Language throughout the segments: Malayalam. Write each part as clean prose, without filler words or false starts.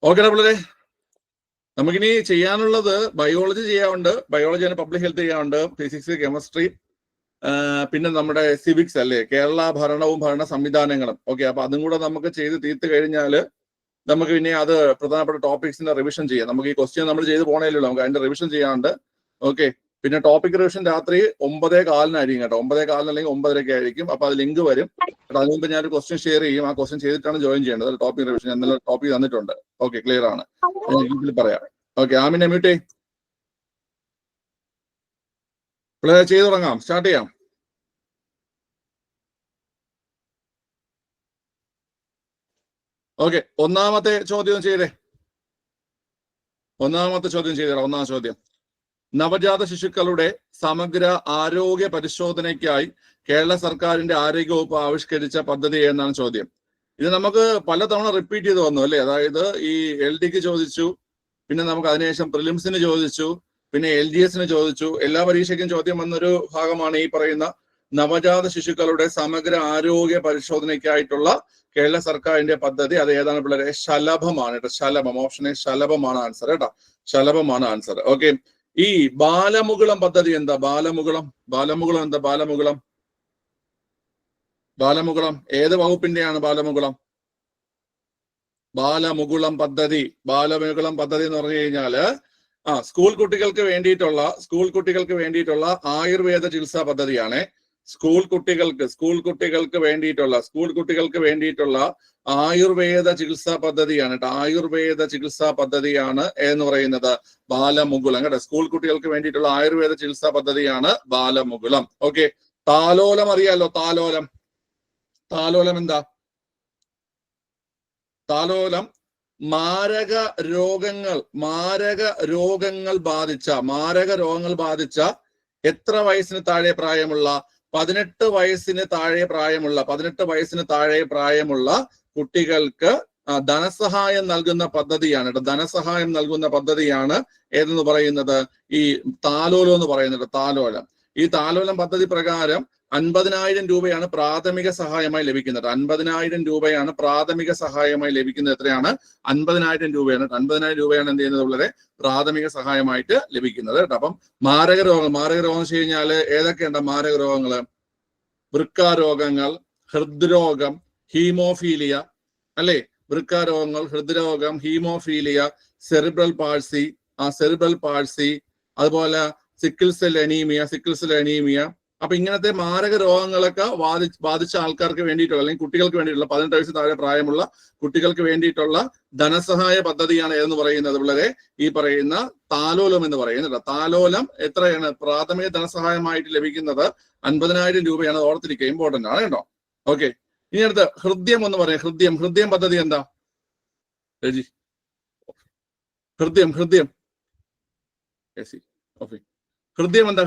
ഓക്കെ പിള്ളേരെ, നമുക്കിനി ചെയ്യാനുള്ളത് ബയോളജി ചെയ്യാറുണ്ട്, ബയോളജി ആണ്, പബ്ലിക് ഹെൽത്ത് ചെയ്യാറുണ്ട്, ഫിസിക്സ്, കെമിസ്ട്രി, പിന്നെ നമ്മുടെ സിവിക്സ് അല്ലേ, കേരള ഭരണവും ഭരണ സംവിധാനങ്ങളും. ഓക്കെ, അപ്പൊ അതും കൂടെ നമുക്ക് ചെയ്ത് തീർത്ത് കഴിഞ്ഞാൽ നമുക്ക് പിന്നെ അത് പ്രധാനപ്പെട്ട ടോപ്പിക്സിന്റെ റിവിഷൻ ചെയ്യാം. നമുക്ക് ഈ ക്വസ്റ്റ്യൻ നമ്മൾ ചെയ്ത് പോകണേലോ, നമുക്ക് അതിന്റെ റിവിഷൻ ചെയ്യാറുണ്ട്. ഓക്കെ, പിന്നെ ടോപ്പിക് റിവിഷൻ രാത്രി 9:15 കേട്ടോ, 9:15 അല്ലെങ്കിൽ 9:30 ആയിരിക്കും. അപ്പൊ അത് ലിങ്ക് വരും. അതിന് മുമ്പ് ഞാനൊരു ക്വസ്റ്റ്യൻ ഷെയർ ചെയ്യും. ആ ക്വസ്റ്റ്യൻ ചെയ്തിട്ടാണ് ജോയിൻ ചെയ്യേണ്ടത്. ടോപ്പിക് റിവിഷൻ എന്നുള്ള ടോപ്പിക് തന്നിട്ടുണ്ട്. ഓക്കെ, ക്ലിയർ ആണ്, ഇതിൽ പറയാം. ഓക്കെ, ആമിനെ മ്യൂട്ടേ, പിള്ളേരെ ചെയ്തു തുടങ്ങാം, സ്റ്റാർട്ട് ചെയ്യാം. ഓക്കെ, ഒന്നാമത്തെ ചോദ്യം ചെയ്തേ. ഒന്നാമത്തെ ചോദ്യം ചെയ്തേടാ. ഒന്നാം ചോദ്യം, നവജാത ശിശുക്കളുടെ സമഗ്ര ആരോഗ്യ പരിശോധനയ്ക്കായി കേരള സർക്കാരിന്റെ ആരോഗ്യവകുപ്പ് ആവിഷ്കരിച്ച പദ്ധതി എന്നാണ് ചോദ്യം. ഇത് നമുക്ക് പലതവണ റിപ്പീറ്റ് ചെയ്ത് വന്നു അല്ലേ. അതായത് ഈ LDക്ക് ചോദിച്ചു, പിന്നെ നമുക്ക് അതിനുശേഷം പ്രിലിംസിന് ചോദിച്ചു, പിന്നെ LGSന് ചോദിച്ചു. എല്ലാ പരീക്ഷയ്ക്കും ചോദ്യം വന്നൊരു ഭാഗമാണ് ഈ പറയുന്ന നവജാത ശിശുക്കളുടെ സമഗ്ര ആരോഗ്യ പരിശോധനയ്ക്കായിട്ടുള്ള കേരള സർക്കാരിന്റെ പദ്ധതി. അത് ഏതാണ് പിള്ളേരെ? ശലഭമാണ് കേട്ടോ. ശലഭം, ഓപ്ഷൻ എ ശലഭമാണ് ആൻസർ കേട്ടോ. ശലഭമാണ് ആൻസർ. ഓക്കെ, ഈ ബാലമുകുളം പദ്ധതി എന്താ? ബാലമുകുളം, ബാലമുകുളം എന്താ? ബാലമുകുളം, ബാലമുകുളം ഏത് വകുപ്പിന്റെയാണ് ബാലമുകുളം? ബാലമുകുളം പദ്ധതി, ബാലമുകുളം പദ്ധതി എന്ന് പറഞ്ഞു കഴിഞ്ഞാല് സ്കൂൾ കുട്ടികൾക്ക് വേണ്ടിയിട്ടുള്ള ആയുർവേദ ചികിത്സാ പദ്ധതിയാണ്. സ്കൂൾ കുട്ടികൾക്ക് വേണ്ടിയിട്ടുള്ള ആയുർവേദ ചികിത്സാ പദ്ധതിയാണ് കേട്ടോ. ആയുർവേദ ചികിത്സാ പദ്ധതിയാണ് എന്ന് പറയുന്നത് ബാലമുകുളം കേട്ടോ. സ്കൂൾ കുട്ടികൾക്ക് വേണ്ടിയിട്ടുള്ള ആയുർവേദ ചികിത്സാ പദ്ധതിയാണ് ബാലമുകുളം. ഓക്കെ, താലോലം അറിയാലോ. താലോലം, താലോലം എന്താ? താലോലം മാരക രോഗങ്ങൾ ബാധിച്ച എത്ര വയസ്സിന് താഴെ പ്രായമുള്ള 18 വയസ്സിന് താഴെ പ്രായമുള്ള കുട്ടികൾക്ക് ധനസഹായം നൽകുന്ന പദ്ധതിയാണ് കേട്ടോ. ധനസഹായം നൽകുന്ന പദ്ധതിയാണ് ഏതെന്ന് പറയുന്നത് ഈ താലോലം എന്ന് പറയുന്നത്. താലോലം, ഈ താലോലം പദ്ധതി പ്രകാരം 50,000 രൂപയാണ് പ്രാഥമിക സഹായമായി ലഭിക്കുന്നത്. 50,000 രൂപയാണ് പ്രാഥമിക സഹായമായി ലഭിക്കുന്നത്. എത്രയാണ്? 50,000 രൂപയാണ്. 50,000 രൂപയാണ് എന്ത് ചെയ്യുന്നത് വളരെ പ്രാഥമിക സഹായമായിട്ട് ലഭിക്കുന്നത് കേട്ടോ. അപ്പം മാരക രോഗം വെച്ച് കഴിഞ്ഞാല് ഏതൊക്കെയുണ്ട് മാരക രോഗങ്ങള്? വൃക്കാരോഗങ്ങൾ, ഹൃദ്രോഗം, ഹീമോഫീലിയ അല്ലെ. വൃക്കാരോഗങ്ങൾ, ഹൃദ്രോഗം, ഹീമോഫീലിയ, സെറിബ്രൽ പാൾസി, അതുപോലെ സിക്കിൾ സെൽ അനീമിയ. അപ്പൊ ഇങ്ങനത്തെ മാരക രോഗങ്ങളൊക്കെ ബാധിച്ച ആൾക്കാർക്ക് വേണ്ടിയിട്ടുള്ള അല്ലെങ്കിൽ കുട്ടികൾക്ക് വേണ്ടിയിട്ടുള്ള 18 വയസ്സ് താഴെ പ്രായമുള്ള കുട്ടികൾക്ക് വേണ്ടിയിട്ടുള്ള ധനസഹായ പദ്ധതിയാണ് എന്ന് പറയുന്നത് വളരെ ഈ പറയുന്ന താലോലം എന്ന് പറയുന്നത്. താലോലം എത്രയാണ് പ്രാഥമിക ധനസഹായമായിട്ട് ലഭിക്കുന്നത്? 50,000 രൂപയാണ്. ഓർത്തിരിക്കുക, ഇമ്പോർട്ടന്റ് ആണ് കേട്ടോ. ഓക്കെ, ഇനി അടുത്ത് ഹൃദ്യം എന്ന് പറയാം. ഹൃദ്യം പദ്ധതി എന്താ? ഹൃദ്യം എന്താ?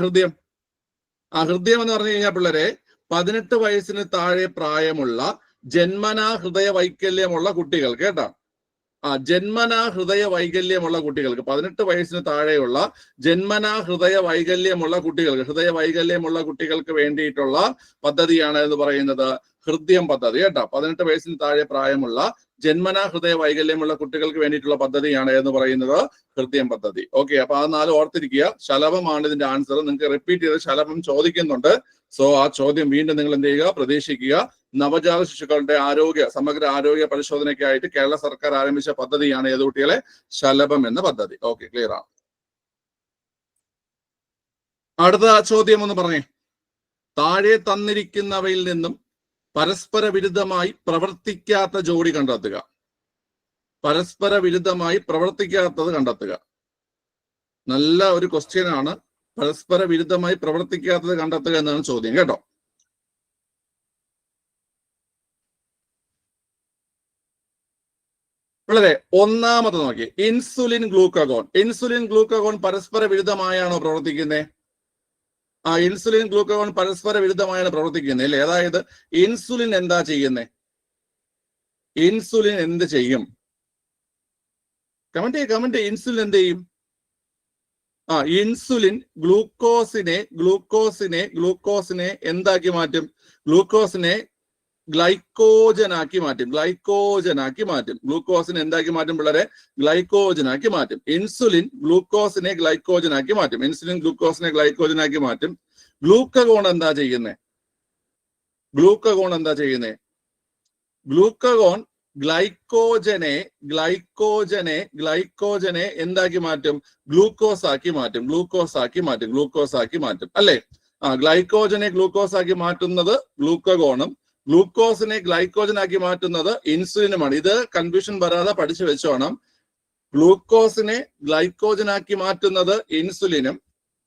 ഹൃദയം എന്ന് പറഞ്ഞു കഴിഞ്ഞാൽ പിള്ളേരെ 18 വയസ്സിന് താഴെ പ്രായമുള്ള ജന്മനാ ഹൃദയ വൈകല്യമുള്ള കുട്ടികൾ കേട്ടോ. ജന്മനാ ഹൃദയ വൈകല്യമുള്ള കുട്ടികൾക്ക് 18 വയസ്സിന് താഴെയുള്ള ജന്മനാ ഹൃദയ വൈകല്യമുള്ള കുട്ടികൾക്ക് വേണ്ടിയിട്ടുള്ള പദ്ധതിയാണ് എന്ന് പറയുന്നത് ഹൃദ്യം പദ്ധതി കേട്ടോ. 18 വയസ്സിന് താഴെ പ്രായമുള്ള ജന്മനാ ഹൃദയ വൈകല്യമുള്ള കുട്ടികൾക്ക് വേണ്ടിയിട്ടുള്ള പദ്ധതിയാണ് എന്ന് പറയുന്നത് ഹൃദ്യം പദ്ധതി. ഓക്കെ, അപ്പൊ ആ 4 ഓർത്തിരിക്കുക. ശലഭമാണ് ഇതിന്റെ ആൻസർ. നിങ്ങൾക്ക് റിപ്പീറ്റ് ചെയ്ത് ശലഭം ചോദിക്കുന്നുണ്ട്. സോ ആ ചോദ്യം വീണ്ടും നിങ്ങൾ എന്ത് ചെയ്യുക? പ്രതീക്ഷിക്കുക. നവജാത ശിശുക്കളുടെ സമഗ്ര ആരോഗ്യ പരിശോധനയ്ക്കായിട്ട് കേരള സർക്കാർ ആരംഭിച്ച പദ്ധതിയാണ് ഏത് കുട്ടികളെ? ശലഭം എന്ന പദ്ധതി. ഓക്കെ, ക്ലിയർ ആണ്. അടുത്ത ചോദ്യം ഒന്ന് പറഞ്ഞേ. താഴെ തന്നിരിക്കുന്നവയിൽ നിന്നും പരസ്പര വിരുദ്ധമായി പ്രവർത്തിക്കാത്ത ജോഡി കണ്ടെത്തുക. നല്ല ഒരു ക്വസ്റ്റ്യൻ ആണ്. പരസ്പര വിരുദ്ധമായി പ്രവർത്തിക്കാത്തത് കണ്ടെത്തുക എന്നാണ് ചോദ്യം കേട്ടോ. വളരെ ഒന്നാമത് നോക്കി, ഇൻസുലിൻ ഗ്ലൂക്കഗോൺ പരസ്പര വിരുദ്ധമായാണോ പ്രവർത്തിക്കുന്നത്? ഇൻസുലിൻ ഗ്ലൂക്കഗോൺ പരസ്പര വിരുദ്ധമായാണ് പ്രവർത്തിക്കുന്നത് അല്ലേ. അതായത് ഇൻസുലിൻ എന്താ ചെയ്യുന്നത്? ഇൻസുലിൻ എന്ത് ചെയ്യും? കമന്റ് ഇൻസുലിൻ എന്ത് ചെയ്യും? ഇൻസുലിൻ ഗ്ലൂക്കോസിനെ എന്താക്കി മാറ്റും? ഗ്ലൂക്കോസിനെ ഗ്ലൈക്കോജനാക്കി മാറ്റും. ഗ്ലൂക്കോസിനെ എന്താക്കി മാറ്റും പിള്ളേരെ? ഗ്ലൈക്കോജനാക്കി മാറ്റും. ഇൻസുലിൻ ഗ്ലൂക്കോസിനെ ഗ്ലൈക്കോജനാക്കി മാറ്റും. ഗ്ലൂക്കഗോൺ എന്താ ചെയ്യുന്നത്? ഗ്ലൂക്കഗോൺ ഗ്ലൈക്കോജനെ എന്താക്കി മാറ്റും? ഗ്ലൂക്കോസ് ആക്കി മാറ്റും അല്ലെ? ഗ്ലൈക്കോജനെ ഗ്ലൂക്കോസ് ആക്കി മാറ്റുന്നത് ഗ്ലൂക്കഗോണും ഗ്ലൂക്കോസിനെ ഗ്ലൈക്കോജനാക്കി മാറ്റുന്നത് ഇൻസുലിനുമാണ്. ഇത് കൺഫ്യൂഷൻ വരാതെ പഠിച്ചു വെച്ചോണം. ഗ്ലൂക്കോസിനെ ഗ്ലൈക്കോജനാക്കി മാറ്റുന്നത് ഇൻസുലിനും,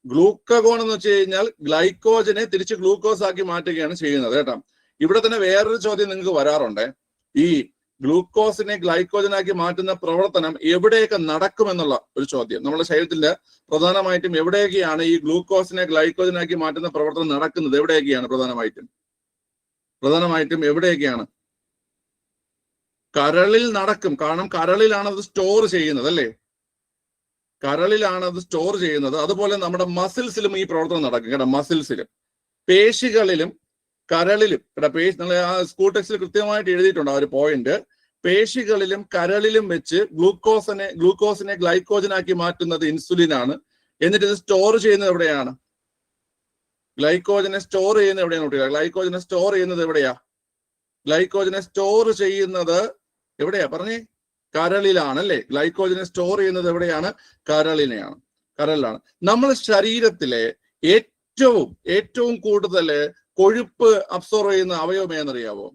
ഗ്ലൂക്കഗോൺ എന്ന് വെച്ച് കഴിഞ്ഞാൽ ഗ്ലൈക്കോജനെ തിരിച്ച് ഗ്ലൂക്കോസ് ആക്കി മാറ്റുകയാണ് ചെയ്യുന്നത് കേട്ടോ. ഇവിടെ തന്നെ വേറൊരു ചോദ്യം നിങ്ങൾക്ക് വരാറുണ്ട്. ഈ ഗ്ലൂക്കോസിനെ ഗ്ലൈക്കോജനാക്കി മാറ്റുന്ന പ്രവർത്തനം എവിടെയൊക്കെ നടക്കുമെന്നുള്ള ഒരു ചോദ്യം. നമ്മുടെ ശരീരത്തിൽ പ്രധാനമായിട്ടും എവിടെയൊക്കെയാണ് ഈ ഗ്ലൂക്കോസിനെ ഗ്ലൈക്കോജനാക്കി മാറ്റുന്ന പ്രവർത്തനം നടക്കുന്നത്? എവിടെയൊക്കെയാണ് പ്രധാനമായിട്ടും എവിടെയൊക്കെയാണ്? കരളിൽ നടക്കും. കാരണം കരളിലാണ് അത് സ്റ്റോർ ചെയ്യുന്നത് അല്ലേ? അതുപോലെ നമ്മുടെ മസിൽസിലും ഈ പ്രവർത്തനം നടക്കും കേട്ടോ. മസിൽസിലും, പേശികളിലും, കരളിലും സ്കൂൾ ടെക്സ്റ്റിൽ കൃത്യമായിട്ട് എഴുതിയിട്ടുണ്ട് ആ ഒരു പോയിന്റ്. പേശികളിലും കരളിലും വെച്ച് ഗ്ലൂക്കോസിനെ ഗ്ലൈക്കോജനാക്കി മാറ്റുന്നത് ഇൻസുലിനാണ്. എന്നിട്ട് ഇത് സ്റ്റോർ ചെയ്യുന്നത് എവിടെയാണ്? ഗ്ലൈക്കോജനെ സ്റ്റോർ ചെയ്യുന്നത് എവിടെയാ പറഞ്ഞേ? കരളിലാണ് അല്ലെ? ഗ്ലൈക്കോജനെ സ്റ്റോർ ചെയ്യുന്നത് എവിടെയാണ്? കരളിലാണ്. നമ്മുടെ ശരീരത്തിലെ ഏറ്റവും കൂടുതൽ കൊഴുപ്പ് അബ്സോർവ് ചെയ്യുന്ന അവയവം ഏതെന്നറിയാവോ?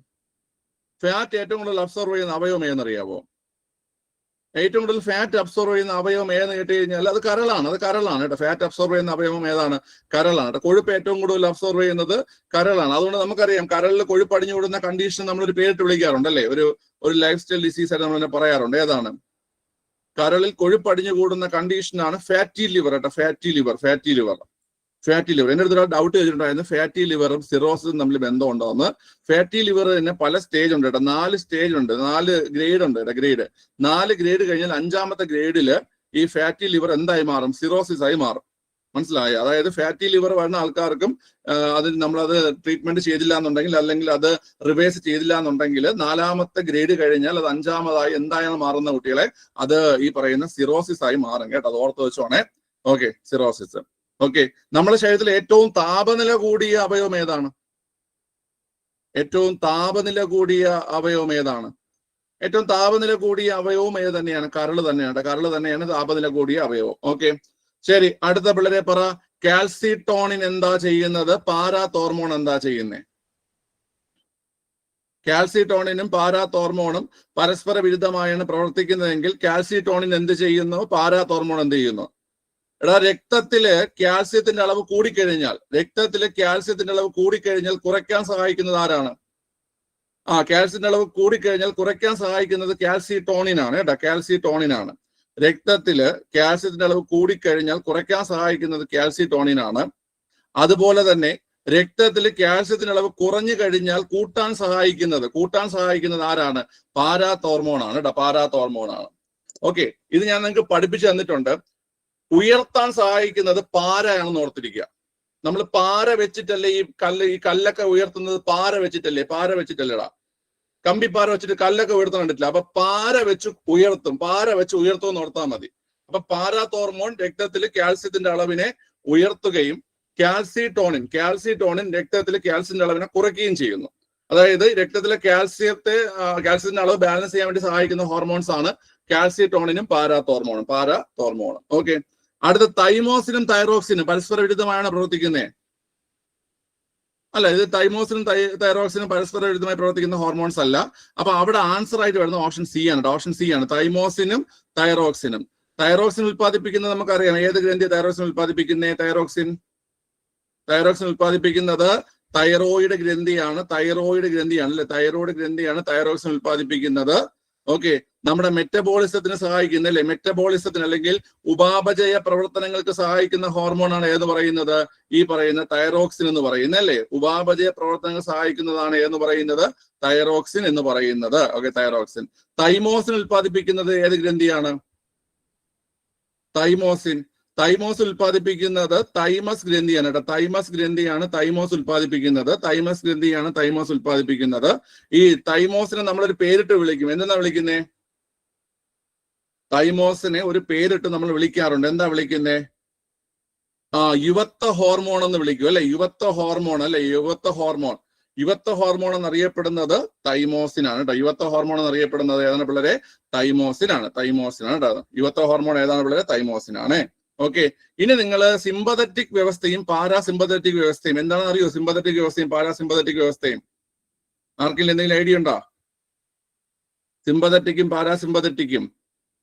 ഫാറ്റ് ഏറ്റവും കൂടുതൽ അബ്സോർവ് ചെയ്യുന്ന അവയവം ഏതെന്നറിയാവോ? ഏറ്റവും കൂടുതൽ ഫാറ്റ് അബ്സോർവ് ചെയ്യുന്ന അവയവം ഏതെന്ന് കേട്ട് കഴിഞ്ഞാൽ അത് കരളാണ് കേട്ടോ. ഫാറ്റ് അബ്സോർവ് ചെയ്യുന്ന അവയവം ഏതാണ്? കരളാണ് കേട്ടോ. കൊഴുപ്പ് ഏറ്റവും കൂടുതൽ അബ്സോർവ് ചെയ്യുന്നത് കരളാണ്. അതുകൊണ്ട് നമുക്കറിയാം കരളിൽ കൊഴുപ്പ് അടിഞ്ഞുകൂടുന്ന കണ്ടീഷൻ നമ്മളൊരു പേരിട്ട് വിളിക്കാറുണ്ട് അല്ലേ? ഒരു ലൈഫ് സ്റ്റൈൽ ഡിസീസ് ആയിട്ട് നമ്മൾ പറയാറുണ്ട്. ഏതാണ്? കരളിൽ കൊഴുപ്പ് അടിഞ്ഞുകൂടുന്ന കണ്ടീഷനാണ് ഫാറ്റി ലിവർ കേട്ടോ. Fatty liver. എന്റെ അടുത്ത് ഒരു ഡൗട്ട് ചോദിച്ചിട്ടുണ്ടായിരുന്നു, ഫാറ്റി ലിവറും സിറോസിസും തമ്മിൽ ബന്ധമുണ്ടോന്ന്. ഫാറ്റി ലിവർ തന്നെ പല സ്റ്റേജ് ഉണ്ട് കേട്ടോ. 4 സ്റ്റേജ് ഉണ്ട്, 4 ഗ്രേഡ് ഉണ്ട് കേട്ടോ. 4 ഗ്രേഡ് കഴിഞ്ഞാൽ 5ാമത്തെ ഗ്രേഡിൽ ഈ ഫാറ്റി ലിവർ എന്തായി മാറും? സിറോസിസ് ആയി മാറും. മനസ്സിലായോ? അതായത് ഫാറ്റി ലിവർ വരുന്ന ആൾക്കാർക്കും അതിന് നമ്മളത് ട്രീറ്റ്മെന്റ് ചെയ്തില്ല എന്നുണ്ടെങ്കിൽ, അല്ലെങ്കിൽ അത് റിവേഴ്സ് ചെയ്തില്ല എന്നുണ്ടെങ്കിൽ 4ാമത്തെ ഗ്രേഡ് കഴിഞ്ഞാൽ അത് 5ാമതായി എന്തായാണ് മാറുന്ന കുട്ടികളെ? അത് ഈ പറയുന്ന സിറോസിസ് ആയി മാറും കേട്ടോ. അത് ഓർത്ത് വെച്ചോണേ. Okay, cirrhosis. ഓക്കെ, നമ്മുടെ ശരീരത്തിൽ ഏറ്റവും താപനില കൂടിയ അവയവം ഏതാണ്? ഏറ്റവും താപനില കൂടിയ അവയവം ഏത് തന്നെയാണ്? കരള് തന്നെയാണ് താപനില കൂടിയ അവയവം. ഓക്കെ, ശരി. അടുത്ത പിള്ളേരെ പറ. കാൽസിട്ടോണിൻ എന്താ ചെയ്യുന്നത്? പാരാതോർമോൺ എന്താ ചെയ്യുന്നത്? കാൽസിട്ടോണിനും പാരാതോർമോണും പരസ്പര വിരുദ്ധമായാണ് പ്രവർത്തിക്കുന്നതെങ്കിൽ കാൽസിട്ടോണിൻ എന്ത് ചെയ്യുന്നു? പാരാതോർമോൺ എന്ത് ചെയ്യുന്നു? രക്തത്തില് കാൽസ്യത്തിന്റെ അളവ് കൂടിക്കഴിഞ്ഞാൽ കുറയ്ക്കാൻ സഹായിക്കുന്നത് ആരാണ്? കാൽസ്യത്തിന്റെ അളവ് കൂടിക്കഴിഞ്ഞാൽ കുറയ്ക്കാൻ സഹായിക്കുന്നത് കാൽസിട്ടോണിനാണ് കേട്ടോ. കാൽസിട്ടോണിനാണ്. രക്തത്തില് കാൽസ്യത്തിന്റെ അളവ് കൂടിക്കഴിഞ്ഞാൽ കുറയ്ക്കാൻ സഹായിക്കുന്നത് കാൽസിട്ടോണിനാണ്. അതുപോലെ തന്നെ രക്തത്തിൽ കാൽസ്യത്തിന്റെ അളവ് കുറഞ്ഞു കഴിഞ്ഞാൽ കൂട്ടാൻ സഹായിക്കുന്നത് ആരാണ്? പാരാതോർമോണാണ് കേട്ടോ. പാരാതോർമോണാണ്. ഓക്കെ, ഇത് ഞാൻ നിങ്ങൾക്ക് പഠിപ്പിച്ചു തന്നിട്ടുണ്ട്. ഉയർത്താൻ സഹായിക്കുന്നത് പാരയാണെന്ന് ഓർത്തിരിക്കുക. നമ്മൾ പാര വെച്ചിട്ടല്ലേ ഈ കല്ലൊക്കെ ഉയർത്തുന്നത്? പാര വെച്ചിട്ടല്ലേടാ. കമ്പിപ്പാര വെച്ചിട്ട് കല്ലൊക്കെ ഉയർത്താൻ കണ്ടിട്ടില്ല. അപ്പൊ പാര വെച്ച് ഉയർത്തും എന്ന് ഓർത്താൽ മതി. അപ്പൊ പാരാതോർമോൺ രക്തത്തിൽ കാൽസ്യത്തിന്റെ അളവിനെ ഉയർത്തുകയും കാൽസിട്ടോണിൻ രക്തത്തിൽ കാൽസ്യത്തിന്റെ അളവിനെ കുറയ്ക്കുകയും ചെയ്യുന്നു. അതായത് രക്തത്തിലെ കാൽസ്യത്തിന്റെ അളവ് ബാലൻസ് ചെയ്യാൻ വേണ്ടി സഹായിക്കുന്ന ഹോർമോൺസ് ആണ് കാൽസിട്ടോണിനും പാരാതോർമോണും. ഓക്കെ, അടുത്ത തൈമോസിനും തൈറോക്സിനും പരസ്പര വിരുദ്ധമായാണ് പ്രവർത്തിക്കുന്നത്. അല്ല, ഇത് തൈമോസിനും തൈറോക്സിനും പരസ്പര വിരുദ്ധമായി പ്രവർത്തിക്കുന്ന ഹോർമോൺസ് അല്ല. അപ്പൊ അവിടെ ആൻസർ ആയിട്ട് വരുന്നത് ഓപ്ഷൻ സി ആണ്. തൈമോസിനും തൈറോക്സിനും. തൈറോക്സിൻ ഉത്പാദിപ്പിക്കുന്നത് നമുക്കറിയാം. ഏത് ഗ്രന്ഥി തൈറോക്സിൻ ഉത്പാദിപ്പിക്കുന്നത്? തൈറോക്സിൻ ഉത്പാദിപ്പിക്കുന്നത് തൈറോയിഡ് ഗ്രന്ഥിയാണ് അല്ലെ? തൈറോയിഡ് ഗ്രന്ഥിയാണ് തൈറോക്സിൻ ഉത്പാദിപ്പിക്കുന്നത്. ഓക്കെ, നമ്മുടെ മെറ്റബോളിസത്തിന് സഹായിക്കുന്ന അല്ലെ? മെറ്റബോളിസത്തിന് അല്ലെങ്കിൽ ഉപാപചയ പ്രവർത്തനങ്ങൾക്ക് സഹായിക്കുന്ന ഹോർമോണാണ് ഏത് പറയുന്നത്? ഈ പറയുന്ന തൈറോക്സിൻ എന്ന് പറയുന്നത് അല്ലെ? ഉപാപചയ പ്രവർത്തനങ്ങൾ സഹായിക്കുന്നതാണ് എന്ന് പറയുന്നത് തൈറോക്സിൻ എന്ന് പറയുന്നത്. Okay, thyroxine. തൈമോസിൻ ഉത്പാദിപ്പിക്കുന്നത് ഏത് ഗ്രന്ഥിയാണ്? തൈമോസ് ഉൽപ്പാദിപ്പിക്കുന്നത് തൈമസ് ഗ്രന്ഥിയാണ് കേട്ടോ. തൈമസ് ഗ്രന്ഥിയാണ് തൈമോസ് ഉൽപ്പാദിപ്പിക്കുന്നത്. തൈമസ് ഗ്രന്ഥിയാണ് തൈമോസ് ഉൽപ്പാദിപ്പിക്കുന്നത്. ഈ തൈമോസിനെ നമ്മളൊരു പേരിട്ട് വിളിക്കും. എന്താ വിളിക്കുന്നേ? തൈമോസിനെ ഒരു പേരിട്ട് നമ്മൾ വിളിക്കാറുണ്ട്. എന്താ വിളിക്കുന്നേ? യുവത്വ ഹോർമോൺ എന്ന് വിളിക്കും അല്ലെ? യുവത്വ ഹോർമോൺ അല്ലെ? യുവത്വ ഹോർമോൺ. യുവത്വ ഹോർമോൺ എന്നറിയപ്പെടുന്നത് തൈമോസിനാണ് കേട്ടോ. യുവത്വ ഹോർമോൺ എന്നറിയപ്പെടുന്നത് ഏതാണ് പിള്ളേരെ? തൈമോസിനാണ്. തൈമോസിനാണ് കേട്ടോ. യുവത്വ ഹോർമോൺ ഏതാണ് പിള്ളേരെ? തൈമോസിനാണ്. ഓക്കെ. ഇനി നിങ്ങൾ സിമ്പതറ്റിക് വ്യവസ്ഥയും പാരാസിമ്പതറ്റിക് വ്യവസ്ഥയും എന്താണെന്ന് അറിയോ? സിമ്പതറ്റിക് വ്യവസ്ഥയും പാരാസിമ്പതറ്റിക് വ്യവസ്ഥയും ആർക്കെങ്കിലും എന്തെങ്കിലും ഐഡിയ ഉണ്ടോ? സിമ്പതറ്റിക്കും പാരാസിമ്പതറ്റിക്കും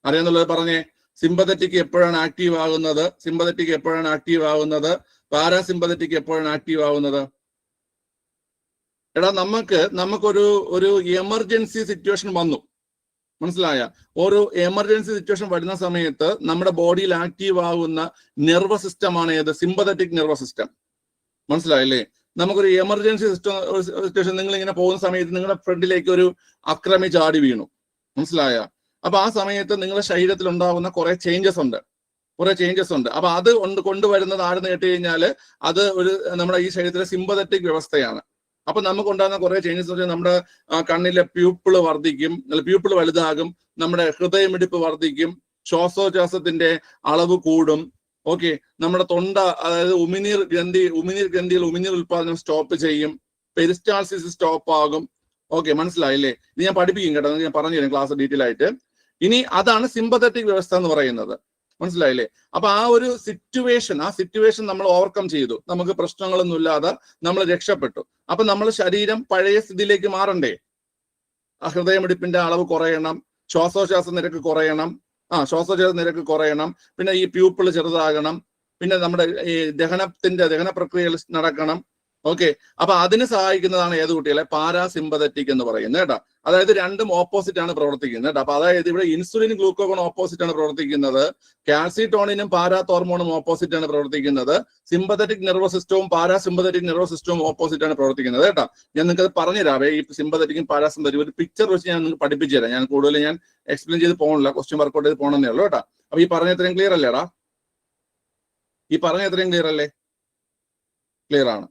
അറിയാന്നുള്ളത് പറഞ്ഞേ. സിമ്പതറ്റിക് എപ്പോഴാണ് ആക്റ്റീവ് ആകുന്നത്? സിമ്പതറ്റിക് എപ്പോഴാണ് ആക്റ്റീവ് ആകുന്നത്? പാരാസിമ്പതറ്റിക് എപ്പോഴാണ് ആക്റ്റീവ് ആകുന്നത്? എടാ നമുക്കൊരു എമർജൻസി സിറ്റുവേഷൻ വന്നു, മനസ്സിലായ? ഒരു എമർജൻസി സിറ്റുവേഷൻ വരുന്ന സമയത്ത് നമ്മുടെ ബോഡിയിൽ ആക്റ്റീവ് ആകുന്ന നെർവസ് സിസ്റ്റമാണ് ഏത്? Sympathetic nervous system. മനസ്സിലായല്ലേ? നമുക്കൊരു എമർജൻസി സിറ്റുവേഷൻ, നിങ്ങൾ ഇങ്ങനെ പോകുന്ന സമയത്ത് നിങ്ങളുടെ ഫ്രണ്ടിലേക്ക് ഒരു അക്രമി ചാടി വീണു, മനസ്സിലായ? അപ്പൊ ആ സമയത്ത് നിങ്ങളുടെ ശരീരത്തിൽ ഉണ്ടാകുന്ന കുറെ ചേഞ്ചസ് ഉണ്ട്. അപ്പൊ അത് കൊണ്ടുവരുന്നത് ആരെന്ന് കേട്ട് കഴിഞ്ഞാൽ അത് നമ്മുടെ ഈ ശരീരത്തിലെ സിമ്പതറ്റിക് വ്യവസ്ഥയാണ്. അപ്പൊ നമുക്കുണ്ടാകുന്ന കുറെ ചേഞ്ചസ് നമ്മുടെ കണ്ണിലെ പ്യൂപ്പിള് വർദ്ധിക്കും, പ്യൂപ്പിള് വലുതാകും, നമ്മുടെ ഹൃദയമിടിപ്പ് വർദ്ധിക്കും, ശ്വാസോച്ഛ്വാസത്തിന്റെ അളവ് കൂടും. ഓക്കെ. നമ്മുടെ തൊണ്ട, അതായത് ഉമിനീർ ഗ്രന്ഥിയിൽ ഉമിനീർ ഉൽപാദനം സ്റ്റോപ്പ് ചെയ്യും, പെരിസ്റ്റാൾസിസ് സ്റ്റോപ്പ് ആകും. ഓക്കെ, മനസ്സിലായില്ലേ? ഇത് ഞാൻ പഠിപ്പിക്കും കേട്ടോ, ഞാൻ പറഞ്ഞു തരാം ക്ലാസ് ഡീറ്റെയിൽ ആയിട്ട്. ഇനി അതാണ് സിമ്പതറ്റിക് വ്യവസ്ഥ എന്ന് പറയുന്നത്, മനസ്സിലായില്ലേ? അപ്പൊ ആ സിറ്റുവേഷൻ നമ്മൾ ഓവർകം ചെയ്തു, നമുക്ക് പ്രശ്നങ്ങളൊന്നും ഇല്ലാതെ നമ്മൾ രക്ഷപ്പെട്ടു. അപ്പൊ നമ്മൾ ശരീരം പഴയ സ്ഥിതിയിലേക്ക് മാറണ്ടേ? ഹൃദയമിടിപ്പിന്റെ അളവ് കുറയണം, ശ്വാസോച്ഛ്വാസ നിരക്ക് കുറയണം, പിന്നെ ഈ പ്യൂപ്പിൾ ചെറുതാകണം, പിന്നെ നമ്മുടെ ഈ ദഹന പ്രക്രിയകൾ നടക്കണം. ഓക്കെ. അപ്പൊ അതിന് സഹായിക്കുന്നതാണ് ഏത് കുട്ടികളെ? പാരാസിമ്പതറ്റിക് എന്ന് പറയുന്നത് കേട്ടോ. അതായത് രണ്ടും ഓപ്പോസിറ്റ് ആണ് പ്രവർത്തിക്കുന്നത് കേട്ടോ. അപ്പൊ അതായത് ഇവിടെ ഇൻസുലിൻ ഗ്ലൂക്കോഗോൺ ഓപ്പോസിറ്റ് ആണ് പ്രവർത്തിക്കുന്നത്, കാൽസിട്ടോണിനും പാരാതോർമോണും ഓപ്പോസിറ്റ് ആണ് പ്രവർത്തിക്കുന്നത്, സിമ്പതറ്റിക് നെർവസ് സിസ്റ്റവും പാരാസിമ്പതറ്റിക് നെർവസ് സിസ്റ്റവും ഓപ്പോസിറ്റ് ആണ് പ്രവർത്തിക്കുന്നത് കേട്ടോ. ഞാൻ നിങ്ങൾക്ക് അത് പറഞ്ഞുതരാവേ. ഈ സിമ്പതറ്റിക്കും പാരാസിമ്പതറ്റിക്കും ഒരു പിക്ചർ വെച്ച് ഞാൻ നിങ്ങൾക്ക് പഠിപ്പിച്ചു തരാം. ഞാൻ കൂടുതൽ എക്സ്പ്ലെയിൻ ചെയ്ത് പോകണില്ല, ക്വസ്റ്റ്യൻ വർക്കൗട്ട് ചെയ്ത് പോകണമെന്നേ ഉള്ളൂ കേട്ടോ. അപ്പൊ ഈ പറഞ്ഞ എത്രയും ക്ലിയർ അല്ലേടാ? ക്ലിയർ ആണ്.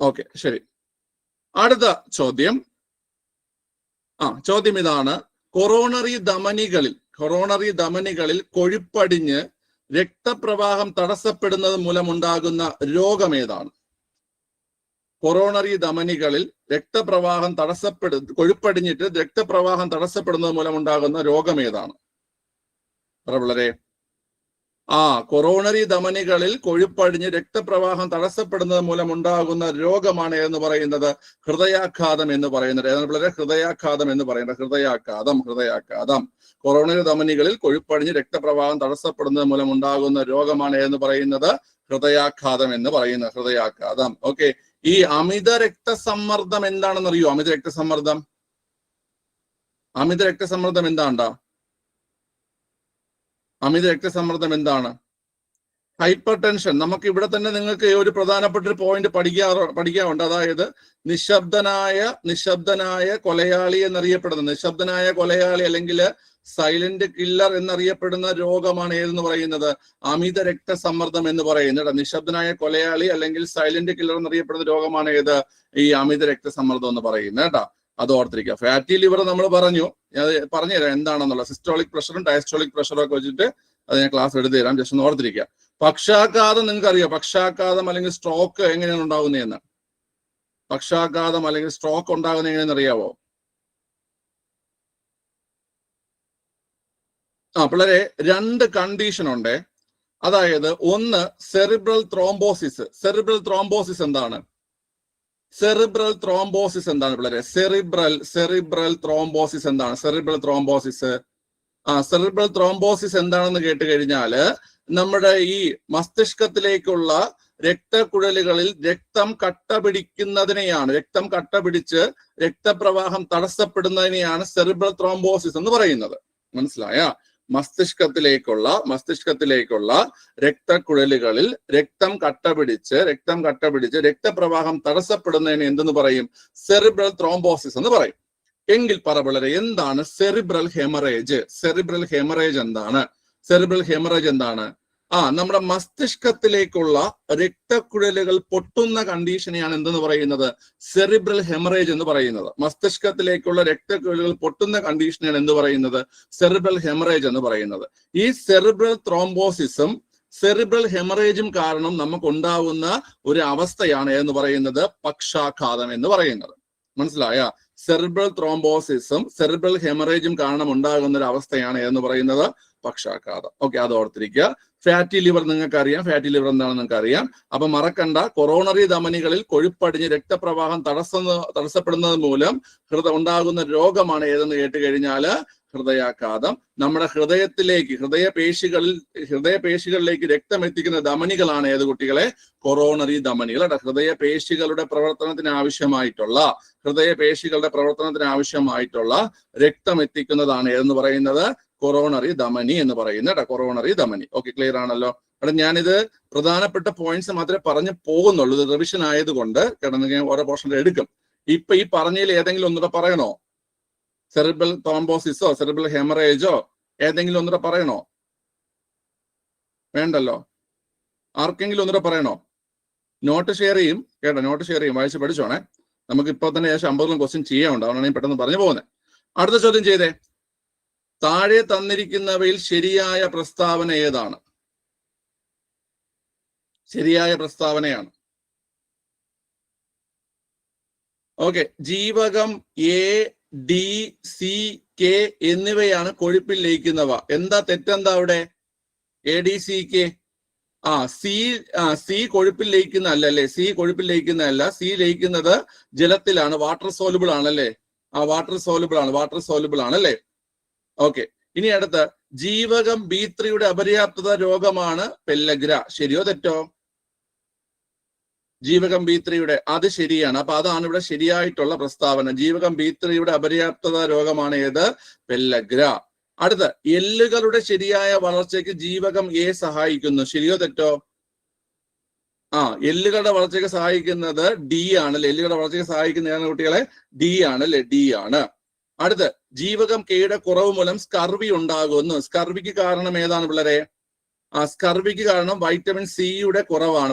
ഓക്കെ, ശരി. അടുത്ത ചോദ്യം ഇതാണ്. കൊറോണറി ധമനികളിൽ കൊഴുപ്പടിഞ്ഞ് രക്തപ്രവാഹം തടസ്സപ്പെടുന്നത് മൂലമുണ്ടാകുന്ന രോഗം ഏതാണ്? കൊറോണറി ധമനികളിൽ കൊഴുപ്പടിഞ്ഞിട്ട് രക്തപ്രവാഹം തടസ്സപ്പെടുന്നത് മൂലമുണ്ടാകുന്ന രോഗം ഏതാണ്? വളരെ കൊറോണറി ധമനികളിൽ കൊഴുപ്പടിഞ്ഞ് രക്തപ്രവാഹം തടസ്സപ്പെടുന്നത് മൂലമുണ്ടാകുന്ന രോഗമാണ് എന്ന് പറയുന്നത് ഹൃദയാഘാതം എന്ന് പറയുന്നത്. ഏതാണ് വളരെ? ഹൃദയാഘാതം എന്ന് പറയുന്നത്. ഹൃദയാഘാതം. കൊറോണറി ധമനികളിൽ കൊഴുപ്പടിഞ്ഞ് രക്തപ്രവാഹം തടസ്സപ്പെടുന്നത് മൂലമുണ്ടാകുന്ന രോഗമാണ് എന്ന് പറയുന്നത് ഹൃദയാഘാതം എന്ന് പറയുന്നത്. ഹൃദയാഘാതം. ഓക്കെ. ഈ അമിത രക്തസമ്മർദ്ദം എന്താണെന്ന് അറിയോ? അമിത രക്തസമ്മർദ്ദം എന്താണ്ടാ? അമിത രക്തസമ്മർദ്ദം എന്താണ്? Hyper tension. നമുക്ക് ഇവിടെ തന്നെ നിങ്ങൾക്ക് ഒരു പ്രധാനപ്പെട്ട ഒരു പോയിന്റ് പഠിക്കാറുണ്ട്. അതായത് നിശബ്ദനായ കൊലയാളി എന്നറിയപ്പെടുന്നത്, നിശബ്ദനായ കൊലയാളി അല്ലെങ്കിൽ സൈലന്റ് കില്ലർ എന്നറിയപ്പെടുന്ന രോഗമാണ് ഏതെന്ന് പറയുന്നത്? അമിത രക്തസമ്മർദ്ദം എന്ന് പറയുന്നത്. നിശബ്ദനായ കൊലയാളി അല്ലെങ്കിൽ സൈലന്റ് കില്ലർ എന്നറിയപ്പെടുന്ന രോഗമാണ് ഏത്? ഈ അമിത രക്തസമ്മർദ്ദം എന്ന് പറയുന്നത് കേട്ടോ. അത് ഓർത്തിരിക്കുക. ഫാറ്റി ലിവർ നമ്മൾ പറഞ്ഞുതരാം എന്താണെന്നുള്ള. സിസ്റ്റോളിക് പ്രഷറും ഡയസ്റ്റോളിക് പ്രഷറും ഒക്കെ വെച്ചിട്ട് അത് ഞാൻ ക്ലാസ് എടുത്തു തരാം. ജസ്റ്റ് ഒന്ന് ഓർത്തിരിക്കുക. പക്ഷാഘാതം നിങ്ങൾക്ക് അറിയാം. പക്ഷാഘാതം അല്ലെങ്കിൽ സ്ട്രോക്ക് എങ്ങനെയാണ് ഉണ്ടാകുന്നതെന്ന്? പക്ഷാഘാതം അല്ലെങ്കിൽ സ്ട്രോക്ക് ഉണ്ടാകുന്നത് എങ്ങനെയെന്ന് അറിയാവോ? പിള്ളേരെ, രണ്ട് കണ്ടീഷൻ ഉണ്ട്. അതായത് ഒന്ന് സെറിബ്രൽ ത്രോംബോസിസ്. സെറിബ്രൽ ത്രോംബോസിസ് എന്താണ് പിള്ളേരെ? സെറിബ്രൽ ത്രോംബോസിസ് എന്താണ്? സെറിബ്രൽ ത്രോംബോസിസ് എന്താണെന്ന് കേട്ട് കഴിഞ്ഞാല് നമ്മുടെ ഈ മസ്തിഷ്കത്തിലേക്കുള്ള രക്തക്കുഴലുകളിൽ രക്തം കട്ടപിടിച്ച് രക്തപ്രവാഹം തടസ്സപ്പെടുന്നതിനെയാണ് സെറിബ്രൽ ത്രോംബോസിസ് എന്ന് പറയുന്നത്. മനസ്സിലായ? മസ്തിഷ്കത്തിലേക്കുള്ള രക്തക്കുഴലുകളിൽ രക്തം കട്ടപിടിച്ച് രക്തപ്രവാഹം തടസ്സപ്പെടുന്നതിന് എന്തെന്ന് പറയും? സെറിബ്രൽ ത്രോംബോസിസ് എന്ന് പറയും. എങ്കിൽ പറ വളരെ, എന്താണ് സെറിബ്രൽ ഹെമറേജ്? സെറിബ്രൽ ഹെമറേജ് എന്താണ്? സെറിബ്രൽ ഹെമറേജ് എന്താണ്? നമ്മുടെ മസ്തിഷ്കത്തിലേക്കുള്ള രക്തക്കുഴലുകൾ പൊട്ടുന്ന കണ്ടീഷനെയാണ് എന്തെന്ന് പറയുന്നത്? സെറിബ്രൽ ഹെമറേജ് എന്ന് പറയുന്നത്. മസ്തിഷ്കത്തിലേക്കുള്ള രക്തക്കുഴലുകൾ പൊട്ടുന്ന കണ്ടീഷനെയാണ് എന്ത് പറയുന്നത്? സെറിബ്രൽ ഹെമറേജ് എന്ന് പറയുന്നത്. ഈ സെറിബ്രൽ ത്രോംബോസിസും സെറിബ്രൽ ഹെമറേജും കാരണം നമുക്ക് ഉണ്ടാവുന്ന ഒരു അവസ്ഥയാണ് എന്ന് പറയുന്നത് പക്ഷാഘാതം എന്ന് പറയുന്നത്. മനസ്സിലായ? സെറിബ്രൽ ത്രോംബോസിസും സെറിബ്രൽ ഹെമറേജും കാരണം ഉണ്ടാകുന്ന ഒരു അവസ്ഥയാണ് എന്ന് പറയുന്നത് പക്ഷാഘാതം. ഓക്കെ, അത് ഓർത്തിരിക്കുക. ഫാറ്റി ലിവർ നിങ്ങൾക്ക് അറിയാം. ഫാറ്റി ലിവർ എന്താണെന്ന് നിങ്ങൾക്ക് അറിയാം. അപ്പൊ മറക്കണ്ട, കൊറോണറി ധമനികളിൽ കൊഴുപ്പടിഞ്ഞ് രക്തപ്രവാഹം തടസ്സപ്പെടുന്നത് മൂലം ഉണ്ടാകുന്ന രോഗമാണ് ഏതെന്ന് കേട്ട് കഴിഞ്ഞാൽ ഹൃദയാഘാതം. നമ്മുടെ ഹൃദയപേശികളിലേക്ക് രക്തം എത്തിക്കുന്ന ധമനികളാണ് ഏത് കുട്ടികളെ? കൊറോണറി ധമനികൾ. ഹൃദയപേശികളുടെ പ്രവർത്തനത്തിന് ആവശ്യമായിട്ടുള്ള രക്തം എത്തിക്കുന്നതാണ് ഏതെന്ന് പറയുന്നത് കൊറോണറി ധമനി എന്ന് പറയുന്നത്. കൊറോണറി ധമനി. ഓക്കെ, ക്ലിയർ ആണല്ലോ? ഞാനിത് പ്രധാനപ്പെട്ട പോയിന്റ്സ് മാത്രമേ പറഞ്ഞു പോകുന്നുള്ളൂ. ഇത് റിവിഷൻ ആയതുകൊണ്ട് ഞാൻ ഓരോ പോർഷൻ എടുക്കും. ഇപ്പൊ ഈ പറഞ്ഞതിൽ ഏതെങ്കിലും ഒന്നുകൂടെ പറയണോ? സെറിബ്രൽ ത്രോംബോസിസോ സെറിബ്രൽ ഹെമറേജോ ഏതെങ്കിലും ഒന്നുകൂടെ പറയണോ? വേണ്ടല്ലോ. ആർക്കെങ്കിലും ഒന്നുകൂടെ പറയണോ? നോട്ട് ഷെയർ ചെയ്യും കേട്ടോ, നോട്ട് ഷെയർ ചെയ്യും. വായിച്ച് പഠിച്ചോണേ. നമുക്ക് ഇപ്പൊ തന്നെ ഏകദേശം 50 ക്വസ്റ്റ്യൻ ചെയ്യാനുണ്ട്. അതുകൊണ്ടാണ് ഞാൻ പെട്ടെന്ന് പറഞ്ഞു പോകുന്നത്. അടുത്ത ചോദ്യം ചെയ്തേ. താഴെ തന്നിരിക്കുന്നവയിൽ ശരിയായ പ്രസ്താവന ഏതാണ്? ശരിയായ പ്രസ്താവനയാണ്. ഓക്കെ, ജീവകം എ, ഡി, സി, കെ എന്നിവയാണ് കൊഴുപ്പിൽ ലയിക്കുന്നവ. എന്താ തെറ്റെന്താ അവിടെ? A, D, C, K. C കൊഴുപ്പിൽ ലയിക്കുന്ന അല്ലേ? സി കൊഴുപ്പിൽ ലയിക്കുന്നതല്ല. സി ലയിക്കുന്നത് ജലത്തിലാണ്. വാട്ടർ സോലുബിൾ ആണല്ലേ? വാട്ടർ സോലുബിൾ ആണല്ലേ? ഓക്കെ, ഇനി അടുത്ത് ജീവകം B3 അപര്യാപ്തത രോഗമാണ് പെല്ലഗ്ര. ശരിയോ തെറ്റോ? ജീവകം B3 അത് ശരിയാണ്. അപ്പൊ അതാണ് ഇവിടെ ശരിയായിട്ടുള്ള പ്രസ്താവന. ജീവകം B3 അപര്യാപ്തത രോഗമാണ് ഏത്? പെല്ലഗ്ര. അടുത്ത് എല്ലുകളുടെ ശരിയായ വളർച്ചയ്ക്ക് ജീവകം എ സഹായിക്കുന്നു. ശരിയോ തെറ്റോ? എല്ലുകളുടെ വളർച്ചയ്ക്ക് സഹായിക്കുന്നത് ഡി ആണല്ലേ? എല്ലുകളുടെ വളർച്ചയ്ക്ക് സഹായിക്കുന്ന കുട്ടികളെ ഡി ആണല്ലേ? ഡി ആണ്. അടുത്ത് ജീവകം കെയുടെ കുറവ് മൂലം സ്കർവി ഉണ്ടാകുന്നു. സ്കർവിക്ക് കാരണം ഏതാണ് പിള്ളേരെ? സ്കർവിക്ക് കാരണം വൈറ്റമിൻ സിയുടെ കുറവാണ്.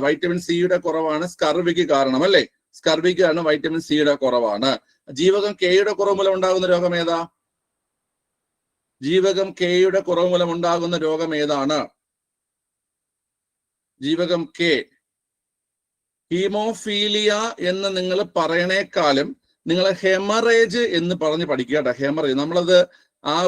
സ്കർവിക്ക് കാരണം അല്ലേ? സ്കർവിക്ക് കാരണം വൈറ്റമിൻ സിയുടെ കുറവാണ്. ജീവകം കെയുടെ കുറവ് മൂലം ഉണ്ടാകുന്ന രോഗം ഏതാ? ജീവകം കെയുടെ കുറവ് മൂലം ഉണ്ടാകുന്ന രോഗം ഏതാണ്? ജീവകം കെ. ഹീമോഫീലിയ എന്ന് നിങ്ങൾ പറയണേക്കാളും നിങ്ങൾ ഹെമറേജ് എന്ന് പറഞ്ഞ് പഠിക്കുക കേട്ടോ. ഹെമറേജ് നമ്മളത്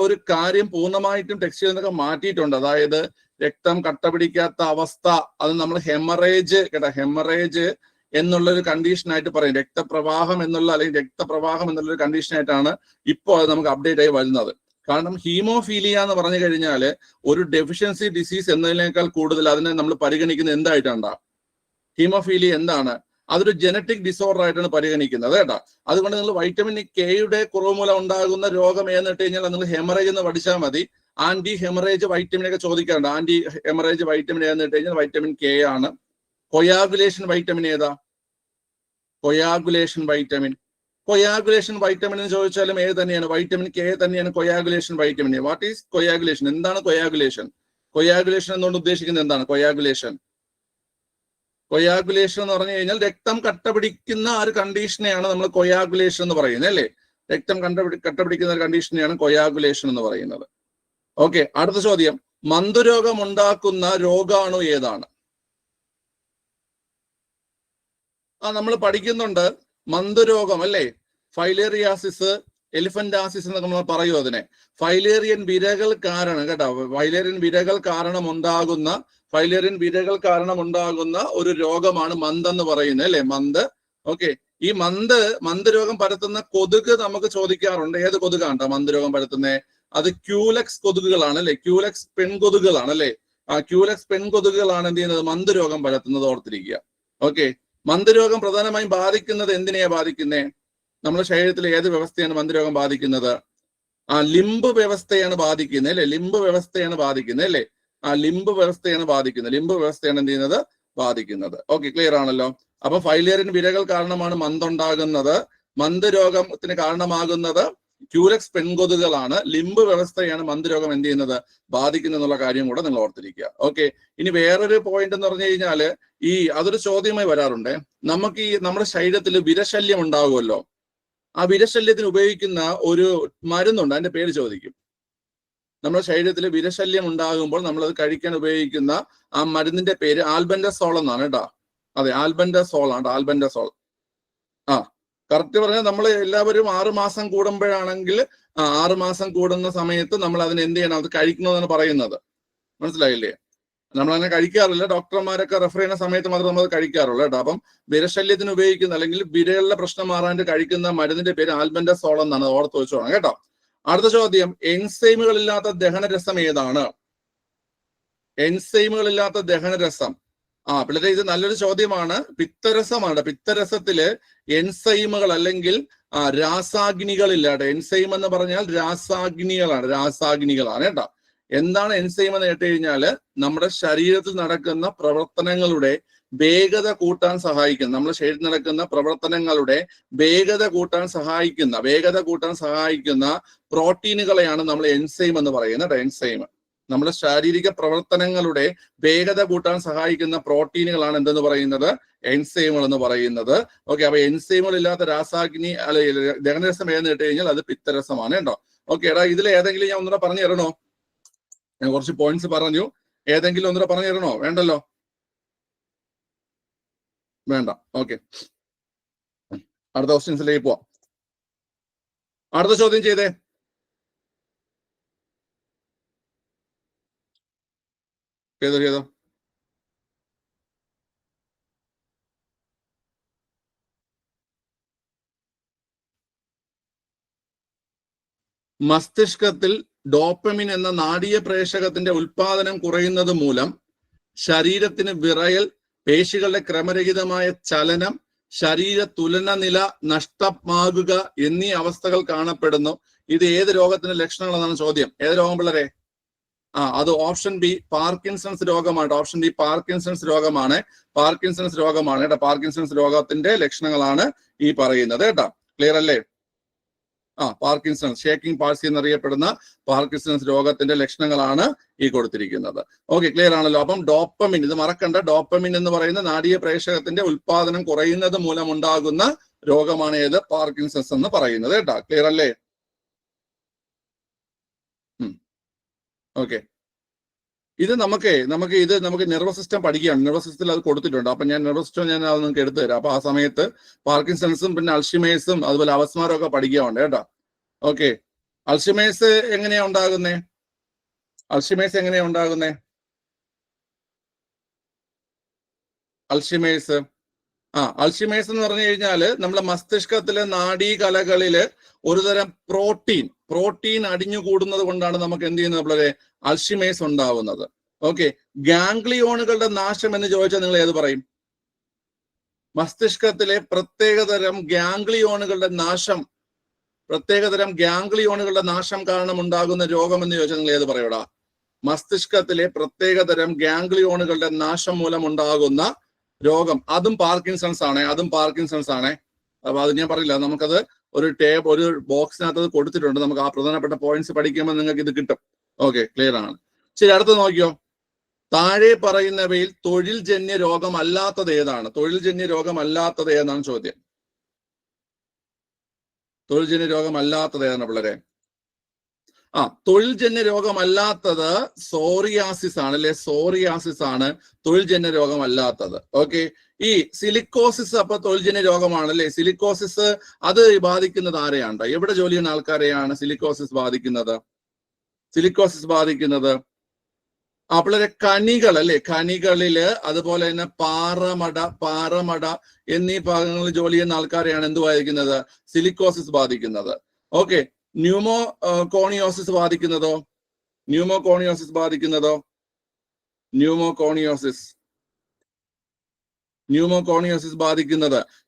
ഒരു കാര്യം പൂർണ്ണമായിട്ടും ടെക്സ്റ്റിൽ നിന്നൊക്കെ മാറ്റിയിട്ടുണ്ട്. അതായത് രക്തം കട്ട പിടിക്കാത്ത അവസ്ഥ, അത് നമ്മൾ ഹെമറേജ് കേട്ടോ. ഹെമറേജ് എന്നുള്ളൊരു കണ്ടീഷനായിട്ട് പറയും. രക്തപ്രവാഹം എന്നുള്ളൊരു കണ്ടീഷനായിട്ടാണ് ഇപ്പോൾ അത് നമുക്ക് അപ്ഡേറ്റ് ആയി വരുന്നത്. കാരണം ഹീമോഫീലിയ എന്ന് പറഞ്ഞു കഴിഞ്ഞാൽ ഒരു ഡെഫിഷ്യൻസി ഡിസീസ് എന്നതിനേക്കാൾ കൂടുതൽ അതിനെ നമ്മൾ പരിഗണിക്കുന്നത് എന്തായിട്ടാണ്? ഹീമോഫീലിയ എന്താണ്? അതൊരു ജനറ്റിക് ഡിസോർഡർ ആയിട്ടാണ് പരിഗണിക്കുന്നത് കേട്ടോ. അതുകൊണ്ട് നിങ്ങൾ വൈറ്റമിൻ കെയുടെ കുറവ് മൂലം ഉണ്ടാകുന്ന രോഗം ഏന്നിട്ട് കഴിഞ്ഞാൽ നിങ്ങൾ ഹെമറേജ് എന്ന് പഠിച്ചാൽ മതി. ആന്റി ഹെമറേജ് വൈറ്റമിൻ ഒക്കെ ചോദിക്കാറുണ്ട്. ആന്റി ഹെമറേജ് വൈറ്റമിൻ ഏന്നിട്ട് കഴിഞ്ഞാൽ വൈറ്റമിൻ കെ ആണ്. കൊയാഗുലേഷൻ വൈറ്റമിൻ ഏതാ? കൊയാഗുലേഷൻ വൈറ്റമിൻ എന്ന് ചോദിച്ചാലും ഏത് തന്നെയാണ്? വൈറ്റമിൻ കെ തന്നെയാണ് coagulation vitamin. What is coagulation? എന്താണ് കൊയാഗുലേഷൻ? കൊയാഗുലേഷൻ എന്നുകൊണ്ട് ഉദ്ദേശിക്കുന്നത് എന്താണ്? കൊയാഗുലേഷൻ എന്ന് പറഞ്ഞു കഴിഞ്ഞാൽ രക്തം കട്ടപിടിക്കുന്ന ഒരു കണ്ടീഷനെയാണ് നമ്മൾ കൊയാഗുലേഷൻ എന്ന് പറയുന്നത് അല്ലേ? രക്തം കട്ടപിടിക്കുന്ന ഒരു കണ്ടീഷനെയാണ് കൊയാഗുലേഷൻ എന്ന് പറയുന്നത്. ഓക്കെ, അടുത്ത ചോദ്യം. മന്ദരോഗം ഉണ്ടാക്കുന്ന രോഗാണു ഏതാണ്? നമ്മൾ പഠിക്കുന്നുണ്ട് മന്ദരോഗം അല്ലേ? ഫൈലേറിയാസിസ്, എലിഫന്റാസിസ് എന്നൊക്കെ നമ്മൾ പറയൂ അതിനെ. ഫൈലേറിയൻ വിരകൾ കാരണം കേട്ടോ. ഫൈലേറിയൻ വിരകൾ കാരണം ഉണ്ടാകുന്ന ഒരു രോഗമാണ് മന്ത് എന്ന് പറയുന്നത് അല്ലെ? മന്ത്. ഓക്കെ, ഈ മന്ത് രോഗം പരത്തുന്ന കൊതുക് നമുക്ക് ചോദിക്കാറുണ്ട്. ഏത് കൊതുകാണ് മന്ത് രോഗം പരത്തുന്നത്? അത് ക്യൂലെക്സ് കൊതുകുകളാണ് അല്ലെ? ക്യൂലെക്സ് പെൺകൊതുകുകളാണ് അല്ലെ? ക്യൂലെക്സ് പെൺകൊതുകുകളാണ് എന്ത് ചെയ്യുന്നത്? മന്ത് രോഗം പരത്തുന്നത്. ഓർത്തിരിക്കുക. ഓക്കെ, മന്ത് രോഗം പ്രധാനമായും ബാധിക്കുന്നത് എന്തിനെയാ ബാധിക്കുന്നത്? നമ്മുടെ ശരീരത്തിലെ ഏത് വ്യവസ്ഥയാണ് മന്ത് രോഗം ബാധിക്കുന്നത്? ലിംബ് വ്യവസ്ഥയാണ് ബാധിക്കുന്നത് അല്ലെ? ലിംബ് വ്യവസ്ഥയാണ് എന്ത് ചെയ്യുന്നത്? ബാധിക്കുന്നത്. ഓക്കെ, ക്ലിയർ ആണല്ലോ? അപ്പൊ ഫൈലേറിയൻ വിരകൾ കാരണമാണ് മന്ത് ഉണ്ടാകുന്നത്. മന്ത് രോഗത്തിന് കാരണമാകുന്നത് ക്യൂലെക്സ് പെൺകൊതുകുകളാണ്, ലിംബ് വ്യവസ്ഥയാണ് മന്ദരോഗം എന്ത് ചെയ്യുന്നത്, ബാധിക്കുന്നത് എന്നുള്ള കാര്യം കൂടെ നിങ്ങൾ ഓർത്തിരിക്കുക. ഓക്കെ, ഇനി വേറൊരു പോയിന്റ് എന്ന് പറഞ്ഞു കഴിഞ്ഞാല് അതൊരു ചോദ്യമായി വരാറുണ്ട്. നമുക്ക് നമ്മുടെ ശരീരത്തിൽ വിരശല്യം ഉണ്ടാകുമല്ലോ, ആ വിരശല്യത്തിന് ഉപയോഗിക്കുന്ന ഒരു മരുന്നുണ്ട്, അതിന്റെ പേര് ചോദിക്കും. നമ്മുടെ ശരീരത്തിൽ വിരശല്യം ഉണ്ടാകുമ്പോൾ നമ്മളത് കഴിക്കാൻ ഉപയോഗിക്കുന്ന ആ മരുന്നിന്റെ പേര് ആൽബൻഡസോൾ എന്നാണ് കേട്ടോ. അതെ, ആൽബൻഡസോൾ ആണ്, ആൽബൻഡസോൾ. കറക്റ്റ് പറഞ്ഞാൽ നമ്മൾ എല്ലാവരും 6 മാസം കൂടുമ്പോഴാണെങ്കിൽ 6 മാസം കൂടുന്ന സമയത്ത് നമ്മൾ അതിന് എന്ത് ചെയ്യണം, അത് കഴിക്കണമെന്നാണ് പറയുന്നത്. മനസ്സിലായില്ലേ? നമ്മളങ്ങനെ കഴിക്കാറില്ല, ഡോക്ടർമാരൊക്കെ റെഫർ ചെയ്യുന്ന സമയത്ത് മാത്രം നമ്മൾ കഴിക്കാറുള്ളൂ കേട്ടോ. അപ്പം വിരശല്യത്തിന് ഉപയോഗിക്കുന്ന അല്ലെങ്കിൽ വിരകളുടെ പ്രശ്നം മാറാണ്ട് കഴിക്കുന്ന മരുന്നിന്റെ പേര് ആൽബൻഡസോൾ എന്നാണ്, ഓർത്ത് വെച്ചോണം കേട്ടോ. അടുത്ത ചോദ്യം, എൻസൈമുകളില്ലാത്ത ദഹനരസം ഏതാണ്? എൻസൈമുകളില്ലാത്ത ദഹനരസം. പിള്ളേരെ ഇത് നല്ലൊരു ചോദ്യമാണ്. പിത്തരസമാണ്. പിത്തരസത്തില് എൻസൈമുകൾ അല്ലെങ്കിൽ രാസാഗ്നികളില്ലാട്ടെ. എൻസൈം എന്ന് പറഞ്ഞാൽ രാസാഗ്നികളാണ് കേട്ടോ. എന്താണ് എൻസൈം എന്ന് കേട്ട് കഴിഞ്ഞാല് നമ്മുടെ ശരീരത്തിൽ നടക്കുന്ന പ്രവർത്തനങ്ങളുടെ വേഗത കൂട്ടാൻ സഹായിക്കുന്ന, നമ്മുടെ ശരീരത്തിൽ നടക്കുന്ന പ്രവർത്തനങ്ങളുടെ വേഗത കൂട്ടാൻ സഹായിക്കുന്ന പ്രോട്ടീനുകളെയാണ് നമ്മൾ എൻസൈം എന്ന് പറയുന്നത്. എൻസൈം നമ്മുടെ ശാരീരിക പ്രവർത്തനങ്ങളുടെ വേഗത കൂട്ടാൻ സഹായിക്കുന്ന പ്രോട്ടീനുകളാണ് എന്തെന്ന് പറയുന്നത്, എൻസൈമുകൾ എന്ന് പറയുന്നത്. ഓക്കെ, അപ്പൊ എൻസൈമുകൾ ഇല്ലാത്ത രാസാഗ്നി ദഹനരസം ഏതെന്ന് കേട്ട് കഴിഞ്ഞാൽ അത് പിത്തരസമാണ് കേട്ടോ. ഓക്കെ, എടാ ഇതിൽ ഏതെങ്കിലും ഞാൻ ഒന്നുകൂടെ പറഞ്ഞു തരണോ? ഞാൻ കുറച്ച് പോയിന്റ്സ് പറഞ്ഞു, ഏതെങ്കിലും ഒന്നുകൂടെ പറഞ്ഞു തരണോ? വേണ്ടല്ലോ, വേണ്ട. ഓക്കെ, അടുത്ത ക്വസ്റ്റ്യൻസിലേക്ക് പോവാം. അടുത്ത ചോദ്യം ചെയ്തേ. ചെയ്തോ. മസ്തിഷ്കത്തിൽ ഡോപ്പമിൻ എന്ന നാഡീയ പ്രേഷകത്തിന്റെ ഉൽപാദനം കുറയുന്നത് മൂലം ശരീരത്തിന് വിറയൽ, പേശികളുടെ ക്രമരഹിതമായ ചലനം, ശരീര തുലന നില നഷ്ടമാകുക എന്നീ അവസ്ഥകൾ കാണപ്പെടുന്നു. ഇത് ഏത് രോഗത്തിന്റെ ലക്ഷണങ്ങളെന്നാണ് ചോദ്യം. ഏത് രോഗം പിള്ളേരെ? അത് ഓപ്ഷൻ ബി പാർക്കിൻസൺസ് രോഗമാണ്. ഓപ്ഷൻ ബി പാർക്കിൻസൺസ് രോഗമാണ് കേട്ടോ. പാർക്കിൻസൺസ് രോഗത്തിന്റെ ലക്ഷണങ്ങളാണ് ഈ പറയുന്നത് കേട്ടോ. ക്ലിയർ അല്ലേ? പാർക്കിൻസൺസ്, ഷേക്കിംഗ് പാൾസി എന്നറിയപ്പെടുന്ന പാർക്കിൻസൺസ് രോഗത്തിന്റെ ലക്ഷണങ്ങളാണ് ഈ കൊടുത്തിരിക്കുന്നത്. ഓക്കെ, ക്ലിയർ ആണല്ലോ? അപ്പം ഡോപ്പമിൻ, ഇത് മറക്കണ്ട, ഡോപ്പമിൻ എന്ന് പറയുന്ന നാഡീയ പ്രേഷകത്തിന്റെ ഉൽപാദനം കുറയുന്നത് മൂലം ഉണ്ടാകുന്ന രോഗമാണ് ഏത്? പാർക്കിൻസൺസ് എന്ന് പറയുന്നത് കേട്ടോ. ക്ലിയർ അല്ലേ? ഓക്കെ, ഇത് നമുക്ക് നെർവസ് സിസ്റ്റം പഠിക്കുകയാണ്. നെർവസ് സിസ്റ്റത്തിൽ അത് കൊടുത്തിട്ടുണ്ട്. അപ്പൊ ഞാൻ നെർവസ് സിസ്റ്റം ഞാൻ അത് നിങ്ങൾക്ക് എടുത്തു തരാം. അപ്പൊ ആ സമയത്ത് പാർക്കിൻസൺസും പിന്നെ അൾഷിമേഴ്സും അതുപോലെ അവസ്മാരും ഒക്കെ പഠിക്കാറുണ്ട് കേട്ടോ. ഓക്കെ, അൾഷിമേഴ്സ് എങ്ങനെയാ ഉണ്ടാകുന്നേ? അൾഷിമേഴ്സ് എന്ന് പറഞ്ഞു കഴിഞ്ഞാല് നമ്മുടെ മസ്തിഷ്കത്തിലെ നാഡീകലകളില് ഒരുതരം പ്രോട്ടീൻ അടിഞ്ഞുകൂടുന്നത് കൊണ്ടാണ് നമുക്ക് എന്ത് ചെയ്യുന്നത് വളരെ അൾഷിമേഴ്സ് ഉണ്ടാവുന്നത്. ഓക്കെ, ഗാംഗ്ലിയോണുകളുടെ നാശം എന്ന് ചോദിച്ചാൽ നിങ്ങൾ ഏത് പറയും? മസ്തിഷ്കത്തിലെ പ്രത്യേകതരം ഗാംഗ്ലിയോണുകളുടെ നാശം കാരണം ഉണ്ടാകുന്ന രോഗം എന്ന് ചോദിച്ചാൽ നിങ്ങൾ ഏത് പറയൂടാ? മസ്തിഷ്കത്തിലെ പ്രത്യേകതരം ഗാംഗ്ലിയോണുകളുടെ നാശം മൂലം ഉണ്ടാകുന്ന രോഗം, അതും പാർക്കിൻസൺസ് ആണ്. അപ്പൊ അത് ഞാൻ പറയില്ല, നമുക്കത് ഒരു ബോക്സിനകത്ത് കൊടുത്തിട്ടുണ്ട്. നമുക്ക് ആ പ്രധാനപ്പെട്ട പോയിന്റ്സ് പഠിക്കുമ്പോൾ നിങ്ങൾക്ക് ഇത് കിട്ടും. ഓക്കെ, ക്ലിയർ ആണ്. ശരി, അടുത്ത നോക്കിയോ. താഴെ പറയുന്നവയിൽ തൊഴിൽജന്യ രോഗം അല്ലാത്തത് ഏതാണ്? ചോദ്യം. തൊഴിൽജന്യ രോഗം അല്ലാത്തത് ഏതാണ് പിള്ളേരെ? തൊഴിൽജന്യ രോഗമല്ലാത്തത് സോറിയാസിസ് ആണ് അല്ലെ? സോറിയാസിസ് ആണ് തൊഴിൽജന്യ രോഗമല്ലാത്തത്. ഓക്കെ, ഈ സിലിക്കോസിസ് അപ്പൊ തൊഴിൽജന്യ രോഗമാണ് അല്ലെ? സിലിക്കോസിസ് അത് ബാധിക്കുന്നത് ആരെയാണ്? എവിടെ ജോലി ചെയ്യുന്ന ആൾക്കാരെയാണ് സിലിക്കോസിസ് ബാധിക്കുന്നത്? പിള്ളേരെ കണികൾ അല്ലെ? കണികളില് അതുപോലെ തന്നെ പാറമട എന്നീ ഭാഗങ്ങളിൽ ജോലി ചെയ്യുന്ന ആൾക്കാരെയാണ് എന്ത് ബാധിക്കുന്നത്? സിലിക്കോസിസ് ബാധിക്കുന്നത്. ഓക്കെ, ന്യൂമോകോണിയോസിസ് ബാധിക്കുന്നത്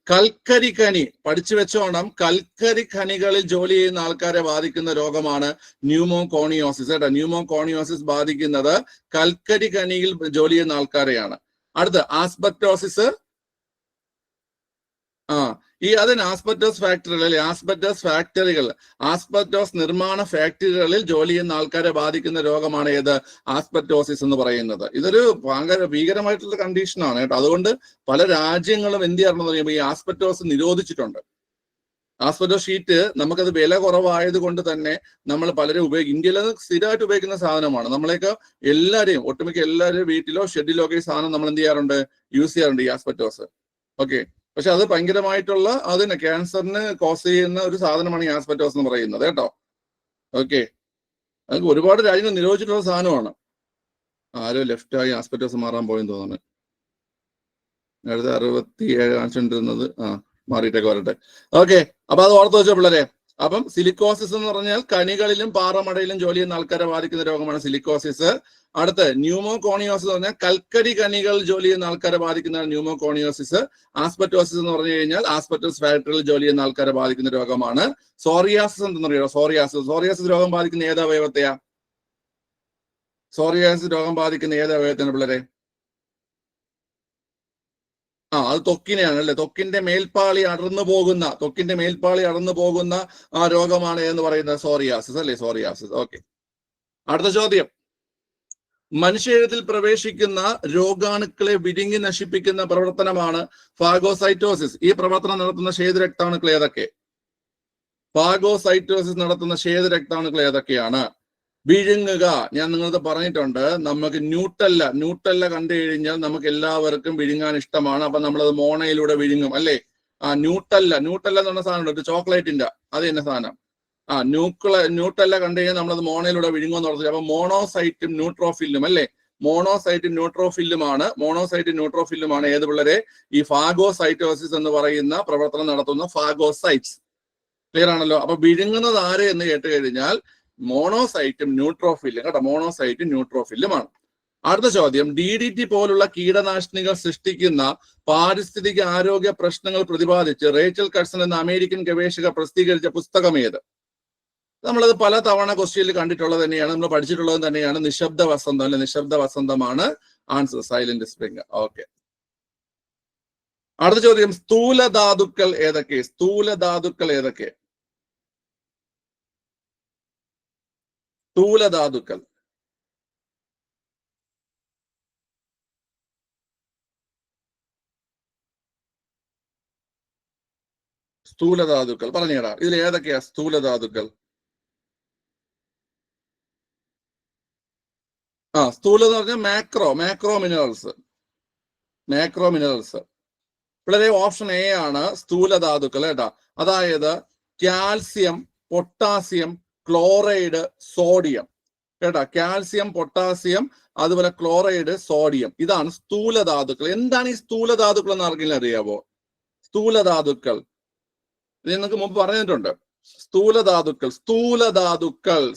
കൽക്കരി ഖനി, പഠിച്ചു വെച്ചോണം. കൽക്കരി ഖനികളിൽ ജോലി ചെയ്യുന്ന ആൾക്കാരെ ബാധിക്കുന്ന രോഗമാണ് ന്യൂമോകോണിയോസിസ് കേട്ടോ. ന്യൂമോകോണിയോസിസ് ബാധിക്കുന്നത് കൽക്കരി ഖനിയിൽ ജോലി ചെയ്യുന്ന ആൾക്കാരെയാണ്. അടുത്ത ആസ്ബസ്റ്റോസിസ് അതിന് ആസ്ബറ്റോസ് ഫാക്ടറികളിൽ ആസ്ബറ്റോസ് നിർമ്മാണ ഫാക്ടറികളിൽ ജോലി ചെയ്യുന്ന ആൾക്കാരെ ബാധിക്കുന്ന രോഗമാണ് ഏത്? ആസ്ബറ്റോസിസ് എന്ന് പറയുന്നത്. ഇതൊരു ഭയങ്കര ഭീകരമായിട്ടുള്ള കണ്ടീഷനാണ് കേട്ടോ. അതുകൊണ്ട് പല രാജ്യങ്ങളും എന്ത് ചെയ്യണമെന്ന് പറയുമ്പോൾ ഈ ആസ്ബറ്റോസ് നിരോധിച്ചിട്ടുണ്ട്. ആസ്ബറ്റോസ് ഷീറ്റ് നമുക്കത് വില കുറവായത് കൊണ്ട് തന്നെ നമ്മൾ പലരും ഇന്ത്യയിൽ സ്ഥിരമായിട്ട് ഉപയോഗിക്കുന്ന സാധനമാണ്. നമ്മളെയൊക്കെ എല്ലാവരെയും ഒട്ടുമിക്ക എല്ലാവരും വീട്ടിലോ ഷെഡിലോ ഒക്കെ ഈ സാധനം നമ്മൾ എന്ത് ചെയ്യാറുണ്ട്? യൂസ് ചെയ്യാറുണ്ട് ഈ ആസ്ബറ്റോസ്. ഓക്കെ, പക്ഷെ അത് ഭയങ്കരമായിട്ടുള്ള അതിന് ക്യാൻസറിന് കോസ് ചെയ്യുന്ന ഒരു സാധനമാണ് ഈ ആസ്ബറ്റോസ് എന്ന് പറയുന്നത് കേട്ടോ. ഓക്കെ, അത് ഒരുപാട് രാജ്യങ്ങൾ നിരോധിച്ചിട്ടുള്ള സാധനമാണ്. ആരോ ലെഫ്റ്റായി ആസ്ബറ്റോസ് മാറാൻ പോയെന്ന് തോന്നുന്നു. 67 കാണിച്ചുകൊണ്ടിരുന്നത് മാറിയിട്ടൊക്കെ വരട്ടെ. ഓക്കെ, അപ്പൊ അത് ഓർത്ത് വെച്ചോ പിള്ളേരെ. അപ്പം സിലിക്കോസിസ് എന്ന് പറഞ്ഞാൽ കണികളിലും പാറമടയിലും ജോലി ചെയ്യുന്ന ആൾക്കാരെ ബാധിക്കുന്ന രോഗമാണ് സിലിക്കോസിസ്. അടുത്ത് ന്യൂമോകോണിയോസിസ് എന്ന് പറഞ്ഞാൽ കൽക്കരി കണികൾ ജോലി ചെയ്യുന്ന ആൾക്കാരെ ബാധിക്കുന്ന ന്യൂമോകോണിയോസിസ്. ആസ്ബറ്റോസിസ് എന്ന് പറഞ്ഞു കഴിഞ്ഞാൽ ആസ്ബറ്റോസ് ഫാക്ടറിയിൽ ജോലി ചെയ്യുന്ന ആൾക്കാരെ ബാധിക്കുന്ന രോഗമാണ്. സോറിയാസിസ് എന്തെന്ന് പറയുക? സോറിയാസിസ് രോഗം ബാധിക്കുന്ന ഏത് അവയവത്തെയാ? സോറിയാസിസ് രോഗം ബാധിക്കുന്ന ഏത് അവയവത്തെയാണ് പിള്ളേരെ? അത് ത്വക്കിനെയാണ് അല്ലെ? ത്വക്കിന്റെ മേൽപ്പാളി അടർന്നു പോകുന്ന ആ രോഗമാണ് എന്ന് പറയുന്നത് സോറിയാസിസ് അല്ലെ? സോറിയാസിസ്. ഓക്കെ, അടുത്ത ചോദ്യം. മനുഷ്യത്തിൽ പ്രവേശിക്കുന്ന രോഗാണുക്കളെ വിഴുങ്ങി നശിപ്പിക്കുന്ന പ്രവർത്തനമാണ് ഫാഗോസൈറ്റോസിസ്. ഈ പ്രവർത്തനം നടത്തുന്ന ശ്വേതരക്താണുക്കൾ ഏതൊക്കെ? ഫാഗോസൈറ്റോസിസ് നടത്തുന്ന ശ്വേതരക്താണുക്കൾ ഏതൊക്കെയാണ്? വിഴുങ്ങുക, ഞാൻ നിങ്ങളത് പറഞ്ഞിട്ടുണ്ട്. നമുക്ക് ന്യൂട്ടല്ല കണ്ടു കഴിഞ്ഞാൽ നമുക്ക് എല്ലാവർക്കും വിഴുങ്ങാൻ ഇഷ്ടമാണ്. അപ്പൊ നമ്മളത് മോണയിലൂടെ വിഴുങ്ങും അല്ലേ? ന്യൂട്ടല്ല എന്ന് പറഞ്ഞ സാധനം ഉണ്ട്, ചോക്ലേറ്റിന്റെ, അത് തന്നെ സാധനം. ന്യൂട്ടല്ല കണ്ടു കഴിഞ്ഞാൽ നമ്മളത് മോണയിലൂടെ വിഴുങ്ങുമെന്ന് പറഞ്ഞു. അപ്പൊ മോണോസൈറ്റും ന്യൂട്രോഫില്ലും അല്ലേ? മോണോസൈറ്റും ന്യൂട്രോഫില്ലുമാണ് ഏത് പിള്ളേരെ? ഈ ഫാഗോസൈറ്റോസിസ് എന്ന് പറയുന്ന പ്രവർത്തനം നടത്തുന്ന ഫാഗോസൈറ്റ്സ്. ക്ലിയർ ആണല്ലോ? അപ്പൊ വിഴുങ്ങുന്നത് ആര് എന്ന് കേട്ട് കഴിഞ്ഞാൽ മോണോസൈറ്റും ന്യൂട്രോഫില്ലും കേട്ടോ. മോണോസൈറ്റും ന്യൂട്രോഫില്ലുമാണ്. അടുത്ത ചോദ്യം. DDT പോലുള്ള കീടനാശിനികൾ സൃഷ്ടിക്കുന്ന പാരിസ്ഥിതിക ആരോഗ്യ പ്രശ്നങ്ങൾ പ്രതിപാദിച്ച് റേച്ചൽ കഴ്സൺ എന്ന അമേരിക്കൻ ഗവേഷക പ്രസിദ്ധീകരിച്ച പുസ്തകം ഏത്? നമ്മളത് പല തവണ ക്വസ്റ്റ്യനിൽ കണ്ടിട്ടുള്ളത് തന്നെയാണ്, നമ്മൾ പഠിച്ചിട്ടുള്ളത് തന്നെയാണ്. നിശബ്ദ വസന്തം അല്ലെ? നിശബ്ദ വസന്തമാണ് ആൻസർ. Silent spring. ഓക്കെ, അടുത്ത ചോദ്യം. സ്ഥൂലധാതുക്കൾ ഏതൊക്കെ? സ്ഥൂലധാതുക്കൾ. സ്ഥൂലധാതുക്കൾ പറഞ്ഞേടാ, ഇതിൽ ഏതൊക്കെയാ സ്ഥൂലധാതുക്കൾ? സ്ഥൂലം എന്ന് പറഞ്ഞാൽ മാക്രോ മിനറൽസ്. വളരെ ഓപ്ഷൻ എ ആണ് സ്ഥൂലധാതുക്കൾ കേട്ടാ. അതായത് കാൽസ്യം, പൊട്ടാസ്യം, ക്ലോറൈഡ്, സോഡിയം കേട്ടാ. കാൽസ്യം, പൊട്ടാസ്യം, അതുപോലെ ക്ലോറൈഡ്, സോഡിയം, ഇതാണ് സ്ഥൂലധാതുക്കൾ. എന്താണ് ഈ സ്ഥൂലധാതുക്കൾ എന്ന് ആർക്കെങ്കിലും അറിയാവോ? സ്ഥൂലധാതുക്കൾ ഇത് നിങ്ങൾക്ക് മുമ്പ് പറഞ്ഞിട്ടുണ്ട്.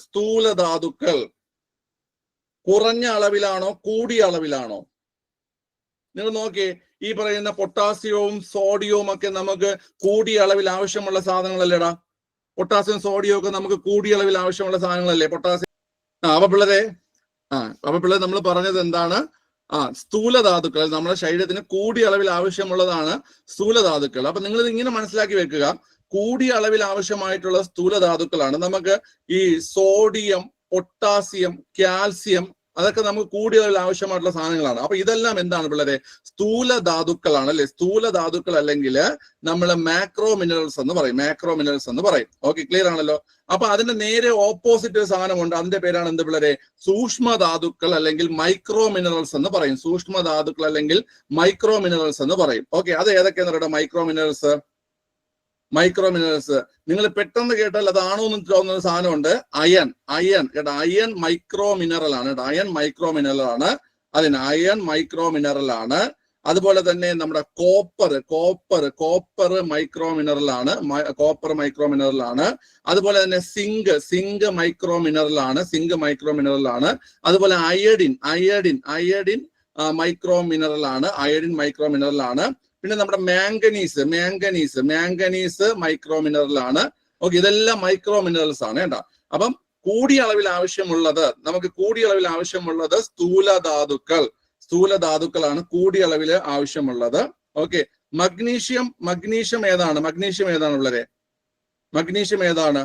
സ്ഥൂലധാതുക്കൾ കുറഞ്ഞ അളവിലാണോ കൂടിയ അളവിലാണോ? നിങ്ങൾ നോക്കിയേ, ഈ പറയുന്ന പൊട്ടാസ്യവും സോഡിയവും ഒക്കെ നമുക്ക് കൂടിയ അളവിൽ ആവശ്യമുള്ള സാധനങ്ങളല്ലേടാ? പൊട്ടാസ്യം, സോഡിയം ഒക്കെ നമുക്ക് കൂടിയ അളവിൽ ആവശ്യമുള്ള സാധനങ്ങളല്ലേ? പൊട്ടാസ്യം. അപ്പൊ പിള്ളേരെ നമ്മൾ പറഞ്ഞത് എന്താണ്? സ്ഥൂലധാതുക്കൾ നമ്മുടെ ശരീരത്തിന് കൂടിയ അളവിൽ ആവശ്യമുള്ളതാണ് സ്ഥൂലധാതുക്കൾ. അപ്പൊ നിങ്ങൾ ഇത് ഇങ്ങനെ മനസ്സിലാക്കി വെക്കുക. കൂടിയ അളവിൽ ആവശ്യമായിട്ടുള്ള സ്ഥൂലധാതുക്കളാണ് നമുക്ക് ഈ സോഡിയം, പൊട്ടാസ്യം, കാൽസ്യം, അതൊക്കെ നമുക്ക് കൂടിയ അളവിൽ ആവശ്യമായിട്ടുള്ള സാധനങ്ങളാണ്. അപ്പൊ ഇതെല്ലാം എന്താണ് പിള്ളേരെ? സ്ഥൂലധാതുക്കളാണ് അല്ലെ? സ്ഥൂലധാതുക്കൾ അല്ലെങ്കിൽ നമ്മൾ മാക്രോ മിനറൽസ് എന്ന് പറയും. ഓക്കെ, ക്ലിയർ ആണല്ലോ? അപ്പൊ അതിന്റെ നേരെ ഓപ്പോസിറ്റ് ഒരു സാധനമുണ്ട്. അതിന്റെ പേരാണ് എന്ത് പിള്ളേരെ? സൂക്ഷ്മധാതുക്കൾ അല്ലെങ്കിൽ മൈക്രോ മിനറൽസ് എന്ന് പറയും. ഓക്കെ, അത് ഏതൊക്കെയാന്ന് പറയട്ടെ? മൈക്രോ മിനറൽസ് നിങ്ങൾ പെട്ടെന്ന് കേട്ടാൽ അതാണോ എന്ന് തോന്നുന്ന സാധനമുണ്ട്. അയൺ കേട്ടോ. അയൺ മൈക്രോ മിനറൽ ആണ്. അതിന് അയൺ മൈക്രോ മിനറൽ ആണ്. അതുപോലെ തന്നെ നമ്മുടെ കോപ്പർ മൈക്രോ മിനറൽ ആണ്. അതുപോലെ തന്നെ സിങ്ക് മൈക്രോ മിനറൽ ആണ്. അതുപോലെ അയഡിൻ മൈക്രോ മിനറൽ ആണ്. പിന്നെ നമ്മുടെ മാംഗനീസ് മൈക്രോ മിനറൽ ആണ്. ഓക്കെ, ഇതെല്ലാം മൈക്രോ മിനറൽസ് ആണ് കേട്ടോ. അപ്പം കൂടിയ അളവിൽ ആവശ്യമുള്ളത് സ്ഥൂലധാതുക്കളാണ് കൂടിയ അളവിൽ ആവശ്യമുള്ളത്. ഓക്കെ, മഗ്നീഷ്യം ഏതാണ്? മഗ്നീഷ്യം ഏതാണ് ഉള്ളത്? മഗ്നീഷ്യം ഏതാണ്?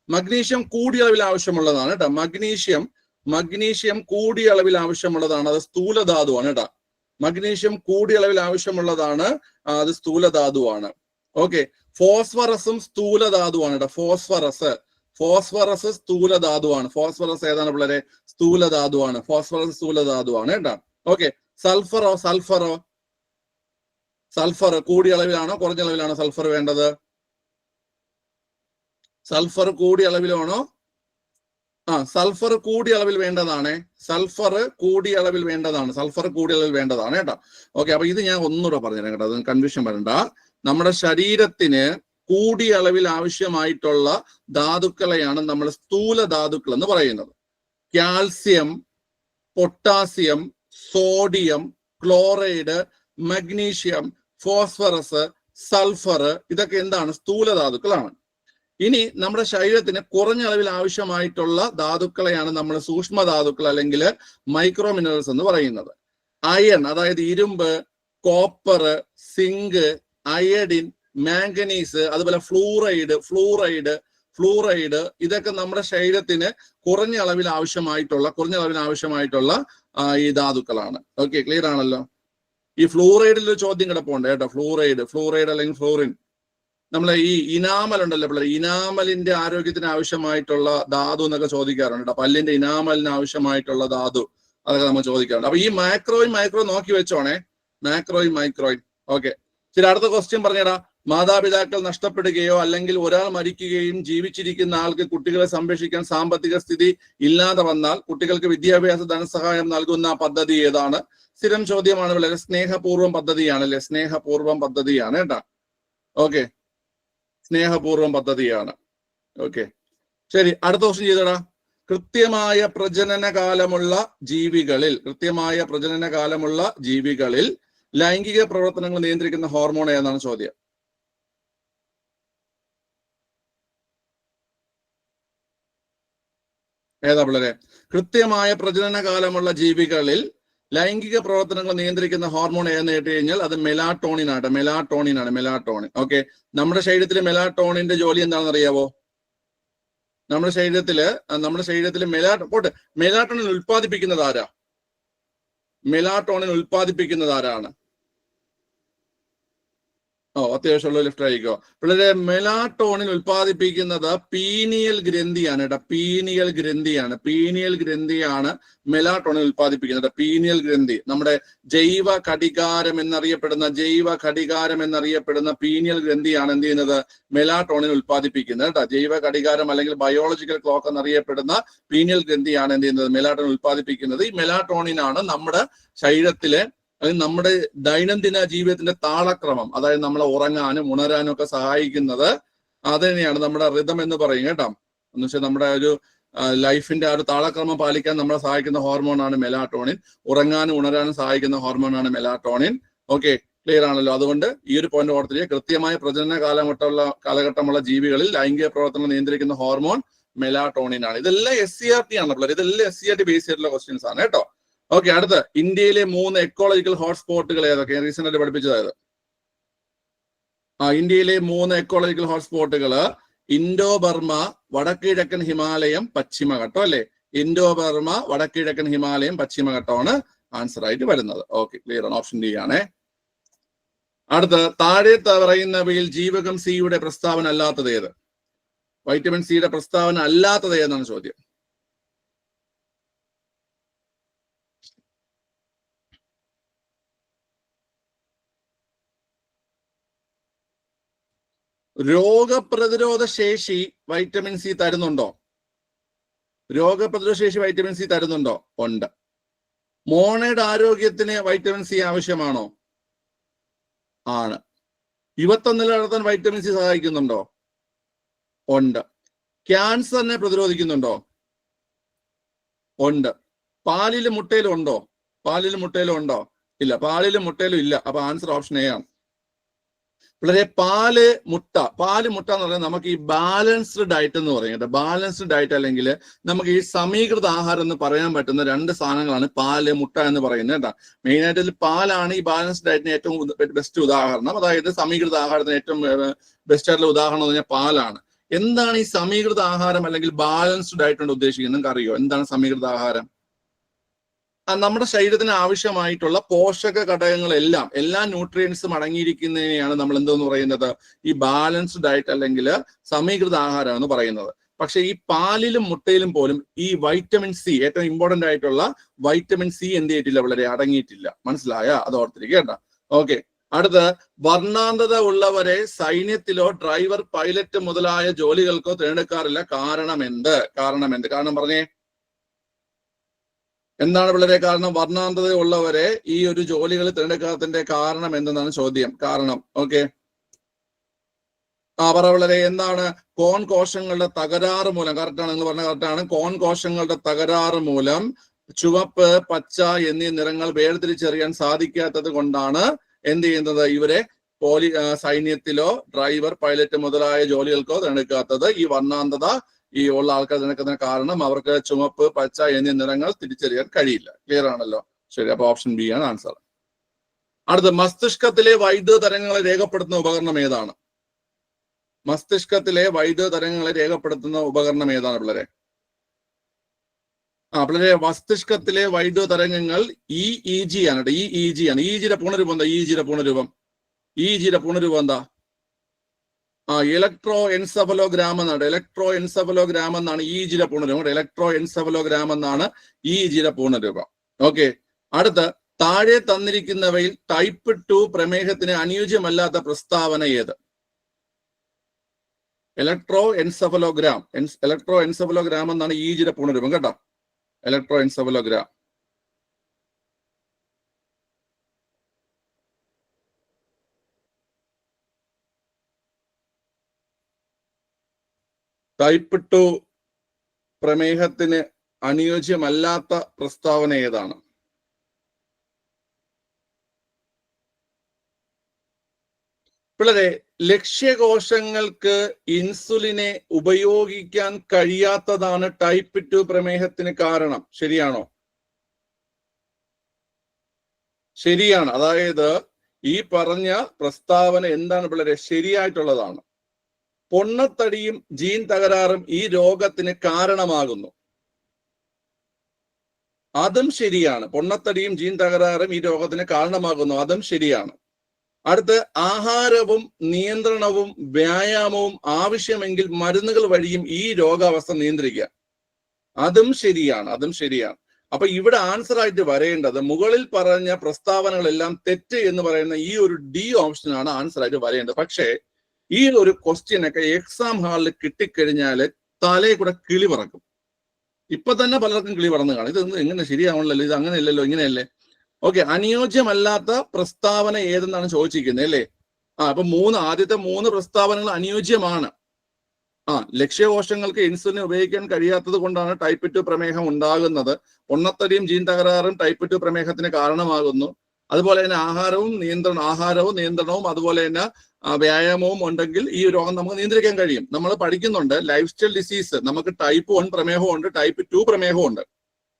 മഗ്നീഷ്യം കൂടിയ അളവിൽ ആവശ്യമുള്ളതാണ് കേട്ടോ. മഗ്നീഷ്യം കൂടിയ അളവിൽ ആവശ്യമുള്ളതാണ്. അത് സ്ഥൂലധാതുവാണ് കേട്ടോ. മഗ്നീഷ്യം കൂടിയ അളവിൽ ആവശ്യമുള്ളതാണ്, അത് സ്ഥൂലധാതുവാണ്. ഓക്കെ. ഫോസ്ഫറസും സ്ഥൂലധാതുവാണ് കേട്ടോ. ഫോസ്ഫറസ് സ്ഥൂലധാതുവാണ്. ഫോസ്ഫറസ് ഏതാണ് പിള്ളേരെ? സ്ഥൂലധാതുവാണ്. ഫോസ്ഫറസ് സ്ഥൂലധാതുവാണ് കേട്ടോ. ഓക്കെ. സൾഫർ കൂടിയ അളവിലാണോ കുറഞ്ഞ അളവിലാണോ സൾഫർ വേണ്ടത്? സൾഫർ കൂടിയ അളവിലാണോ? സൾഫർ കൂടിയ അളവിൽ വേണ്ടതാണ്. സൾഫർ കൂടിയ അളവിൽ വേണ്ടതാണ് കേട്ടോ. ഓക്കെ. അപ്പൊ ഇത് ഞാൻ ഒന്നുകൂടെ പറഞ്ഞുതരാം കേട്ടോ, അത് കൺഫ്യൂഷൻ വരണ്ട. നമ്മുടെ ശരീരത്തിന് കൂടിയ അളവിൽ ആവശ്യമായിട്ടുള്ള ധാതുക്കളെയാണ് നമ്മൾ സ്ഥൂല ധാതുക്കൾ എന്ന് പറയുന്നത്. Calcium, potassium, sodium, chloride, magnesium, phosphorus, sulphur, ഇതൊക്കെ എന്താണ്? സ്ഥൂല ധാതുക്കളാണ്. ഇനി നമ്മുടെ ശരീരത്തിന് കുറഞ്ഞ അളവിൽ ആവശ്യമായിട്ടുള്ള ധാതുക്കളെയാണ് നമ്മൾ സൂക്ഷ്മ ധാതുക്കൾ അല്ലെങ്കിൽ മൈക്രോ മിനറൽസ് എന്ന് പറയുന്നത്. അയൺ, അതായത് ഇരുമ്പ്, കോപ്പർ, സിങ്ക്, അയഡിൻ, മാംഗനീസ്, അതുപോലെ ഫ്ലൂറൈഡ്, ഇതൊക്കെ നമ്മുടെ ശരീരത്തിന് കുറഞ്ഞ അളവിൽ ആവശ്യമായിട്ടുള്ള ഈ ധാതുക്കളാണ്. ഓക്കെ, ക്ലിയർ ആണല്ലോ? ഈ ഫ്ലൂറൈഡിൽ ഒരു ചോദ്യം കിടപ്പുണ്ട് കേട്ടോ. ഫ്ലൂറൈഡ് അല്ലെങ്കിൽ ഫ്ലൂറിൻ. നമ്മളെ ഈ ഇനാമൽ ഉണ്ടല്ലോ പിള്ളേർ, ഇനാമലിന്റെ ആരോഗ്യത്തിന് ആവശ്യമായിട്ടുള്ള ധാതു എന്നൊക്കെ ചോദിക്കാറുണ്ട് കേട്ടോ. പല്ലിന്റെ ഇനാമലിന് ആവശ്യമായിട്ടുള്ള ധാതു, അതൊക്കെ നമ്മൾ ചോദിക്കാറുണ്ട്. അപ്പൊ ഈ മൈക്രോ നോക്കി വെച്ചോണേ. മൈക്രോയിൻ. ഓക്കെ. ശരി, അടുത്ത ക്വസ്റ്റ്യൻ പറഞ്ഞേടാ. മാതാപിതാക്കൾ നഷ്ടപ്പെടുകയോ അല്ലെങ്കിൽ ഒരാൾ മരിക്കുകയും ജീവിച്ചിരിക്കുന്ന ആൾക്ക് കുട്ടികളെ സംരക്ഷിക്കാൻ സാമ്പത്തിക സ്ഥിതി ഇല്ലാതെ വന്നാൽ കുട്ടികൾക്ക് വിദ്യാഭ്യാസ ധനസഹായം നൽകുന്ന പദ്ധതി ഏതാണ്? സ്ഥിരം ചോദ്യമാണ് വളരെ. സ്നേഹപൂർവ്വം പദ്ധതിയാണ് കേട്ടോ. ഓക്കെ, സ്നേഹപൂർവ്വം പദ്ധതിയാണ്. ഓക്കെ, ശരി, അടുത്ത ക്വസ്റ്റ്യൻ ചെയ്തടാ. കൃത്യമായ പ്രജനന കാലമുള്ള ജീവികളിൽ ലൈംഗിക പ്രവർത്തനങ്ങൾ നിയന്ത്രിക്കുന്ന ഹോർമോൺ ഏതാണ് ചോദ്യം. ഏതാ പിള്ളേരെ? കൃത്യമായ പ്രജനന കാലമുള്ള ജീവികളിൽ ലൈംഗിക പ്രവർത്തനങ്ങൾ നിയന്ത്രിക്കുന്ന ഹോർമോൺ ഏതെന്ന് കേട്ട് കഴിഞ്ഞാൽ അത് മെലാട്ടോണിൻ ആണ്. മെലാട്ടോണിൻ. ഓക്കെ. നമ്മുടെ ശരീരത്തിലെ മെലാട്ടോണിന്റെ ജോലി എന്താണെന്ന് അറിയാവോ? നമ്മുടെ ശരീരത്തില് മെലാട്ടോണിൻ ഉൽപ്പാദിപ്പിക്കുന്നത് ആരാണ്? അത്യാവശ്യമുള്ള ലിഫ്റ്റ് ആയിക്കോ പിള്ളേരെ. മെലാട്ടോണിൻ ഉൽപ്പാദിപ്പിക്കുന്നത് പീനിയൽ ഗ്രന്ഥിയാണ് കേട്ടോ. പീനിയൽ ഗ്രന്ഥിയാണ് മെലാട്ടോണിൻ ഉൽപ്പാദിപ്പിക്കുന്നത്. പീനിയൽ ഗ്രന്ഥി നമ്മുടെ ജൈവ ഘടികാരം എന്നറിയപ്പെടുന്ന പീനിയൽ ഗ്രന്ഥിയാണ് എന്ത് ചെയ്യുന്നത്? മെലാട്ടോണിൻ ഉൽപ്പാദിപ്പിക്കുന്നത് കേട്ടോ. ജൈവ ഘടികാരം അല്ലെങ്കിൽ ബയോളജിക്കൽ ക്ലോക്ക് എന്നറിയപ്പെടുന്ന പീനിയൽ ഗ്രന്ഥിയാണ് എന്ത് ചെയ്യുന്നത്? മെലാട്ടോണിൻ ഉൽപ്പാദിപ്പിക്കുന്നത്. ഈ മെലാട്ടോണിൻ ആണ് നമ്മുടെ ശരീരത്തിലെ അല്ലെങ്കിൽ നമ്മുടെ ദൈനംദിന ജീവിതത്തിന്റെ താളക്രമം, അതായത് നമ്മളെ ഉറങ്ങാനും ഉണരാനും ഒക്കെ സഹായിക്കുന്നത് അത് തന്നെയാണ് നമ്മുടെ റിതം എന്ന് പറയും കേട്ടോ. എന്ന് വെച്ചാൽ നമ്മുടെ ഒരു ലൈഫിന്റെ ആ ഒരു താളക്രമം പാലിക്കാൻ നമ്മളെ സഹായിക്കുന്ന ഹോർമോണാണ് മെലാട്ടോണിൻ. ഉറങ്ങാനും ഉണരാനും സഹായിക്കുന്ന ഹോർമോണാണ് മെലാട്ടോണിൻ. ഓക്കെ, ക്ലിയർ ആണല്ലോ? അതുകൊണ്ട് ഈ ഒരു പോയിന്റ് ഓർത്തിരിക്കുക. കൃത്യമായ പ്രജനന കാലഘട്ടമുള്ള ജീവികളിൽ ലൈംഗിക പ്രവർത്തനം നിയന്ത്രിക്കുന്ന ഹോർമോൺ മെലാട്ടോണിൻ ആണ്. ഇതെല്ലാം SCERT ആണ് പിള്ളേർ. ഇതെല്ലാം SCERT ബേസ് ചെയ്തിട്ടുള്ള ക്വസ്റ്റ്യൻസ് ആണ് കേട്ടോ. ഓക്കെ, അടുത്ത് ഇന്ത്യയിലെ 3 എക്കോളജിക്കൽ ഹോട്ട്സ്പോട്ടുകൾ ഏതൊക്കെ? റീസെന്റ് ആയിട്ട് പഠിപ്പിച്ചതായത്. ഇന്ത്യയിലെ 3 എക്കോളജിക്കൽ ഹോട്ട്സ്പോട്ടുകൾ ഇൻഡോ ബർമ, വടക്കിഴക്കൻ ഹിമാലയം, പശ്ചിമഘട്ടം അല്ലെ? ഇൻഡോ ബർമ, വടക്കിഴക്കൻ ഹിമാലയം, പശ്ചിമഘട്ടമാണ് ആൻസർ ആയിട്ട് വരുന്നത്. ഓക്കെ, ക്ലിയർ ആണ്. ഓപ്ഷൻ ഡി ആണേ. അടുത്ത് താഴെ പറയുന്നവയിൽ ജീവകം സിയുടെ പ്രസ്താവന അല്ലാത്തത് ഏത്? വൈറ്റമിൻ സിയുടെ പ്രസ്താവന അല്ലാത്തത് ഏതാണ് ചോദ്യം. രോഗപ്രതിരോധ ശേഷി വൈറ്റമിൻ സി തരുന്നുണ്ടോ? ഉണ്ട്. മോണയുടെ ആരോഗ്യത്തിന് വൈറ്റമിൻ സി ആവശ്യമാണോ? ആണ്. യുവത്വം നിലനിർത്താൻ വൈറ്റമിൻ സി സഹായിക്കുന്നുണ്ടോ? ഉണ്ട്. ക്യാൻസറിനെ പ്രതിരോധിക്കുന്നുണ്ടോ? ഉണ്ട്. പാലിലും മുട്ടയിലും ഉണ്ടോ? ഇല്ല. പാലിലും മുട്ടയിലും ഇല്ല. അപ്പൊ ആൻസർ ഓപ്ഷൻ എ ആണ്. വളരെ പാല് മുട്ട എന്ന് പറയുന്നത് നമുക്ക് ഈ ബാലൻസ്ഡ് ഡയറ്റ് എന്ന് പറയുന്നത്. ബാലൻസ്ഡ് ഡയറ്റ് അല്ലെങ്കിൽ നമുക്ക് ഈ സമീകൃത ആഹാരം എന്ന് പറയാൻ പറ്റുന്ന രണ്ട് സാധനങ്ങളാണ് പാല് മുട്ട എന്ന് പറയുന്നത് കേട്ടോ. മെയിൻ ആയിട്ട് പാലാണ് ഈ ബാലൻസ്ഡ് ഡയറ്റിന് ഏറ്റവും ബെസ്റ്റ് ഉദാഹരണം. അതായത് സമീകൃത ആഹാരത്തിന് ഏറ്റവും ബെസ്റ്റ് ആയിട്ടുള്ള ഉദാഹരണം എന്ന് പറഞ്ഞാൽ പാലാണ്. എന്താണ് ഈ സമീകൃത ആഹാരം അല്ലെങ്കിൽ ബാലൻസ്ഡ് ഡയറ്റ് കൊണ്ട് ഉദ്ദേശിക്കുന്നത് നിങ്ങൾക്ക് അറിയോ? എന്താണ് സമീകൃത ആഹാരം? നമ്മുടെ ശരീരത്തിന് ആവശ്യമായിട്ടുള്ള പോഷക ഘടകങ്ങളെല്ലാം എല്ലാ ന്യൂട്രിയൻസും അടങ്ങിയിരിക്കുന്നതിനെയാണ് നമ്മൾ എന്തെന്ന് പറയുന്നത് ഈ ബാലൻസ്ഡ് ഡയറ്റ് അല്ലെങ്കിൽ സമീകൃത ആഹാരം എന്ന് പറയുന്നത്. പക്ഷെ ഈ പാലിലും മുട്ടയിലും പോലും ഈ വൈറ്റമിൻ സി, ഏറ്റവും ഇമ്പോർട്ടന്റ് ആയിട്ടുള്ള വൈറ്റമിൻ സി എന്ത് ചെയ്തിട്ടില്ല, വളരെ അടങ്ങിയിട്ടില്ല. മനസ്സിലായ? അത് ഓർത്തിരിക്കുക കേട്ടോ. ഓക്കെ, അടുത്ത് വർണ്ണാന്തത ഉള്ളവരെ സൈന്യത്തിലോ ഡ്രൈവർ, പൈലറ്റ് മുതലായ ജോലികൾക്കോ തിരഞ്ഞെടുക്കാറില്ല. കാരണം എന്ത്? കാരണം പറഞ്ഞേ, എന്താണ് പിള്ളേരെ കാരണം? വർണ്ണാന്തത ഉള്ളവരെ ഈ ഒരു ജോലികൾ തിരഞ്ഞെടുക്കാത്തതിന്റെ കാരണം എന്തെന്നാണ് ചോദ്യം. കാരണം ഓക്കെ, പറ പിള്ളേരെ, എന്താണ്? കോൺ കോശങ്ങളുടെ തകരാറ് മൂലം. കറക്റ്റാണ്, നിങ്ങൾ പറഞ്ഞ കറക്റ്റാണ്. കോൺ കോശങ്ങളുടെ തകരാറ് മൂലം ചുവപ്പ്, പച്ച എന്നീ നിറങ്ങൾ വേർതിരിച്ചറിയാൻ സാധിക്കാത്തത് കൊണ്ടാണ് എന്ത് ചെയ്യുന്നത്? ഇവരെ സൈന്യത്തിലോ ഡ്രൈവർ, പൈലറ്റ് മുതലായ ജോലികൾക്കോ തിരഞ്ഞെടുക്കാത്തത്. ഈ വർണ്ണാന്തത ഈ ഉള്ള ആൾക്കാർ തിരഞ്ഞെടുക്കുന്നതിന് കാരണം അവർക്ക് ചുവപ്പ്, പച്ച എന്നീ നിറങ്ങൾ തിരിച്ചറിയാൻ കഴിയില്ല. ക്ലിയർ ആണല്ലോ? ശരി, അപ്പൊ ഓപ്ഷൻ ബി ആണ് ആൻസർ. അടുത്ത, മസ്തിഷ്കത്തിലെ വൈദ്യുത തരംഗങ്ങളെ രേഖപ്പെടുത്തുന്ന ഉപകരണം ഏതാണ്? മസ്തിഷ്കത്തിലെ വൈദ്യുത തരംഗങ്ങളെ രേഖപ്പെടുത്തുന്ന ഉപകരണം ഏതാണ് പിള്ളേരെ? പിള്ളേരെ, മസ്തിഷ്കത്തിലെ വൈദ്യുത തരംഗങ്ങൾ EEG ആണ്. EEG ആണ്. EEGയുടെ പൂർണ്ണരൂപം എന്താ? EEGയുടെ പൂർണ്ണരൂപം എന്താ? ഇലക്ട്രോ എൻസെഫലോഗ്രാം എന്നാണ്. ഇലക്ട്രോ എൻസെഫലോഗ്രാം എന്നാണ് EEGയുടെ പൂർണ്ണരൂപം. ഇലക്ട്രോ എൻസെഫലോഗ്രാം എന്നാണ് EEGയുടെ പൂർണ്ണരൂപം. ഓക്കെ, അടുത്ത, താഴെ തന്നിരിക്കുന്നവയിൽ ടൈപ്പ് 2 പ്രമേഹത്തിന് അനുയോജ്യമല്ലാത്ത പ്രസ്താവന ഏത്? ഇലക്ട്രോ എൻസെഫലോഗ്രാം എന്നാണ് EEGയുടെ പൂർണ്ണരൂപം കേട്ടോ. Electro encephalogram. ടൈപ്പ് 2 പ്രമേഹത്തിന് അനുയോജ്യമല്ലാത്ത പ്രസ്താവന ഏതാണ്? പിള്ളേരെ, ലക്ഷ്യകോശങ്ങൾക്ക് ഇൻസുലിനെ ഉപയോഗിക്കാൻ കഴിയാത്തതാണ് ടൈപ്പ് 2 പ്രമേഹത്തിന് കാരണം. ശരിയാണോ? ശരിയാണ്. അതായത് ഈ പറഞ്ഞ പ്രസ്താവന എന്താണ് പിള്ളേരെ? ശരിയായിട്ടുള്ളതാണ്. പൊണ്ണത്തടിയും ജീൻ തകരാറും ഈ രോഗത്തിന് കാരണമാകുന്നു. അതും ശരിയാണ്. പൊണ്ണത്തടിയും ജീൻ തകരാറും ഈ രോഗത്തിന് കാരണമാകുന്നു. അതും ശരിയാണ്. അടുത്ത്, ആഹാരവും നിയന്ത്രണവും വ്യായാമവും ആവശ്യമെങ്കിൽ മരുന്നുകൾ വഴിയും ഈ രോഗാവസ്ഥ നിയന്ത്രിക്കുക. അതും ശരിയാണ്. അപ്പൊ ഇവിടെ ആൻസർ ആയിട്ട് വരേണ്ടത് മുകളിൽ പറഞ്ഞ പ്രസ്താവനകളെല്ലാം തെറ്റ് എന്ന് പറയുന്ന ഈ ഒരു ഡി ഓപ്ഷനാണ് ആൻസർ ആയിട്ട് വരേണ്ടത്. പക്ഷേ ഈ ഒരു ക്വസ്റ്റ്യൻ ഒക്കെ എക്സാം ഹാളിൽ കിട്ടിക്കഴിഞ്ഞാൽ തലയിൽ കൂടെ കിളി പറക്കും. ഇപ്പൊ തന്നെ പലർക്കും കിളി പറന്ന് കാണും. ഇത് എങ്ങനെ ശരിയാവണല്ലോ, ഇത് അങ്ങനെയല്ലല്ലോ, ഇങ്ങനെയല്ലേ. ഓക്കെ, അനുയോജ്യമല്ലാത്ത പ്രസ്താവന ഏതെന്നാണ് ചോദിച്ചിരിക്കുന്നത് അല്ലേ? അപ്പൊ ആദ്യത്തെ 3 പ്രസ്താവനകൾ അനുയോജ്യമാണ്. ലക്ഷ്യകോശങ്ങൾക്ക് ഇൻസുലിൻ ഉപയോഗിക്കാൻ കഴിയാത്തത് കൊണ്ടാണ് ടൈപ്പ് 2 പ്രമേഹം ഉണ്ടാകുന്നത്. പൊണ്ണത്തടിയും ജീൻ തകരാറും ടൈപ്പ് 2 പ്രമേഹത്തിന് കാരണമാകുന്നു. അതുപോലെ തന്നെ ആഹാരവും നിയന്ത്രണവും അതുപോലെ തന്നെ വ്യായാമവും ഉണ്ടെങ്കിൽ ഈ രോഗം നമുക്ക് നിയന്ത്രിക്കാൻ കഴിയും. നമ്മൾ പഠിക്കുന്നുണ്ട് ലൈഫ് സ്റ്റൈൽ ഡിസീസ്. നമുക്ക് ടൈപ്പ് 1 പ്രമേഹവും ഉണ്ട്, ടൈപ്പ് 2 പ്രമേഹവും ഉണ്ട്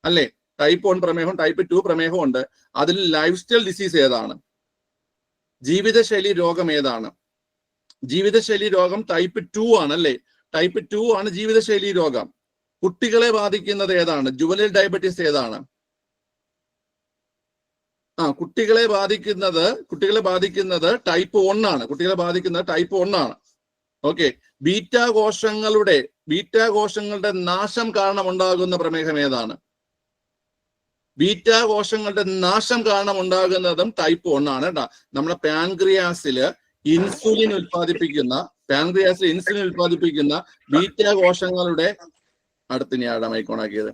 അല്ലേ? ടൈപ്പ് 1 പ്രമേഹം, ടൈപ്പ് 2 പ്രമേഹം ഉണ്ട്. അതിൽ ലൈഫ് സ്റ്റൈൽ ഡിസീസ് ഏതാണ്? ജീവിതശൈലി രോഗം ഏതാണ്? ജീവിതശൈലി രോഗം ടൈപ്പ് 2 ആണ് അല്ലേ? ടൈപ്പ് 2 ആണ് ജീവിതശൈലി രോഗം. കുട്ടികളെ ബാധിക്കുന്നത് ഏതാണ്? ജുവനൈൽ ഡയബറ്റീസ് ഏതാണ്? കുട്ടികളെ ബാധിക്കുന്നത് ടൈപ്പ് 1 ആണ്. ടൈപ്പ് 1 ആണ്. ഓക്കെ, ബീറ്റാ കോശങ്ങളുടെ നാശം കാരണം ഉണ്ടാകുന്ന പ്രമേഹം ഏതാണ്? ബീറ്റാ കോശങ്ങളുടെ നാശം കാരണം ഉണ്ടാകുന്നതും ടൈപ്പ് 1 ആണ് കേട്ടോ. നമ്മുടെ പാൻക്രിയാസിൽ ഇൻസുലിൻ ഉൽപ്പാദിപ്പിക്കുന്ന ബീറ്റാ കോശങ്ങളുടെ അടുത്ത് ഞാൻ മൈക്കോണാക്കിയത്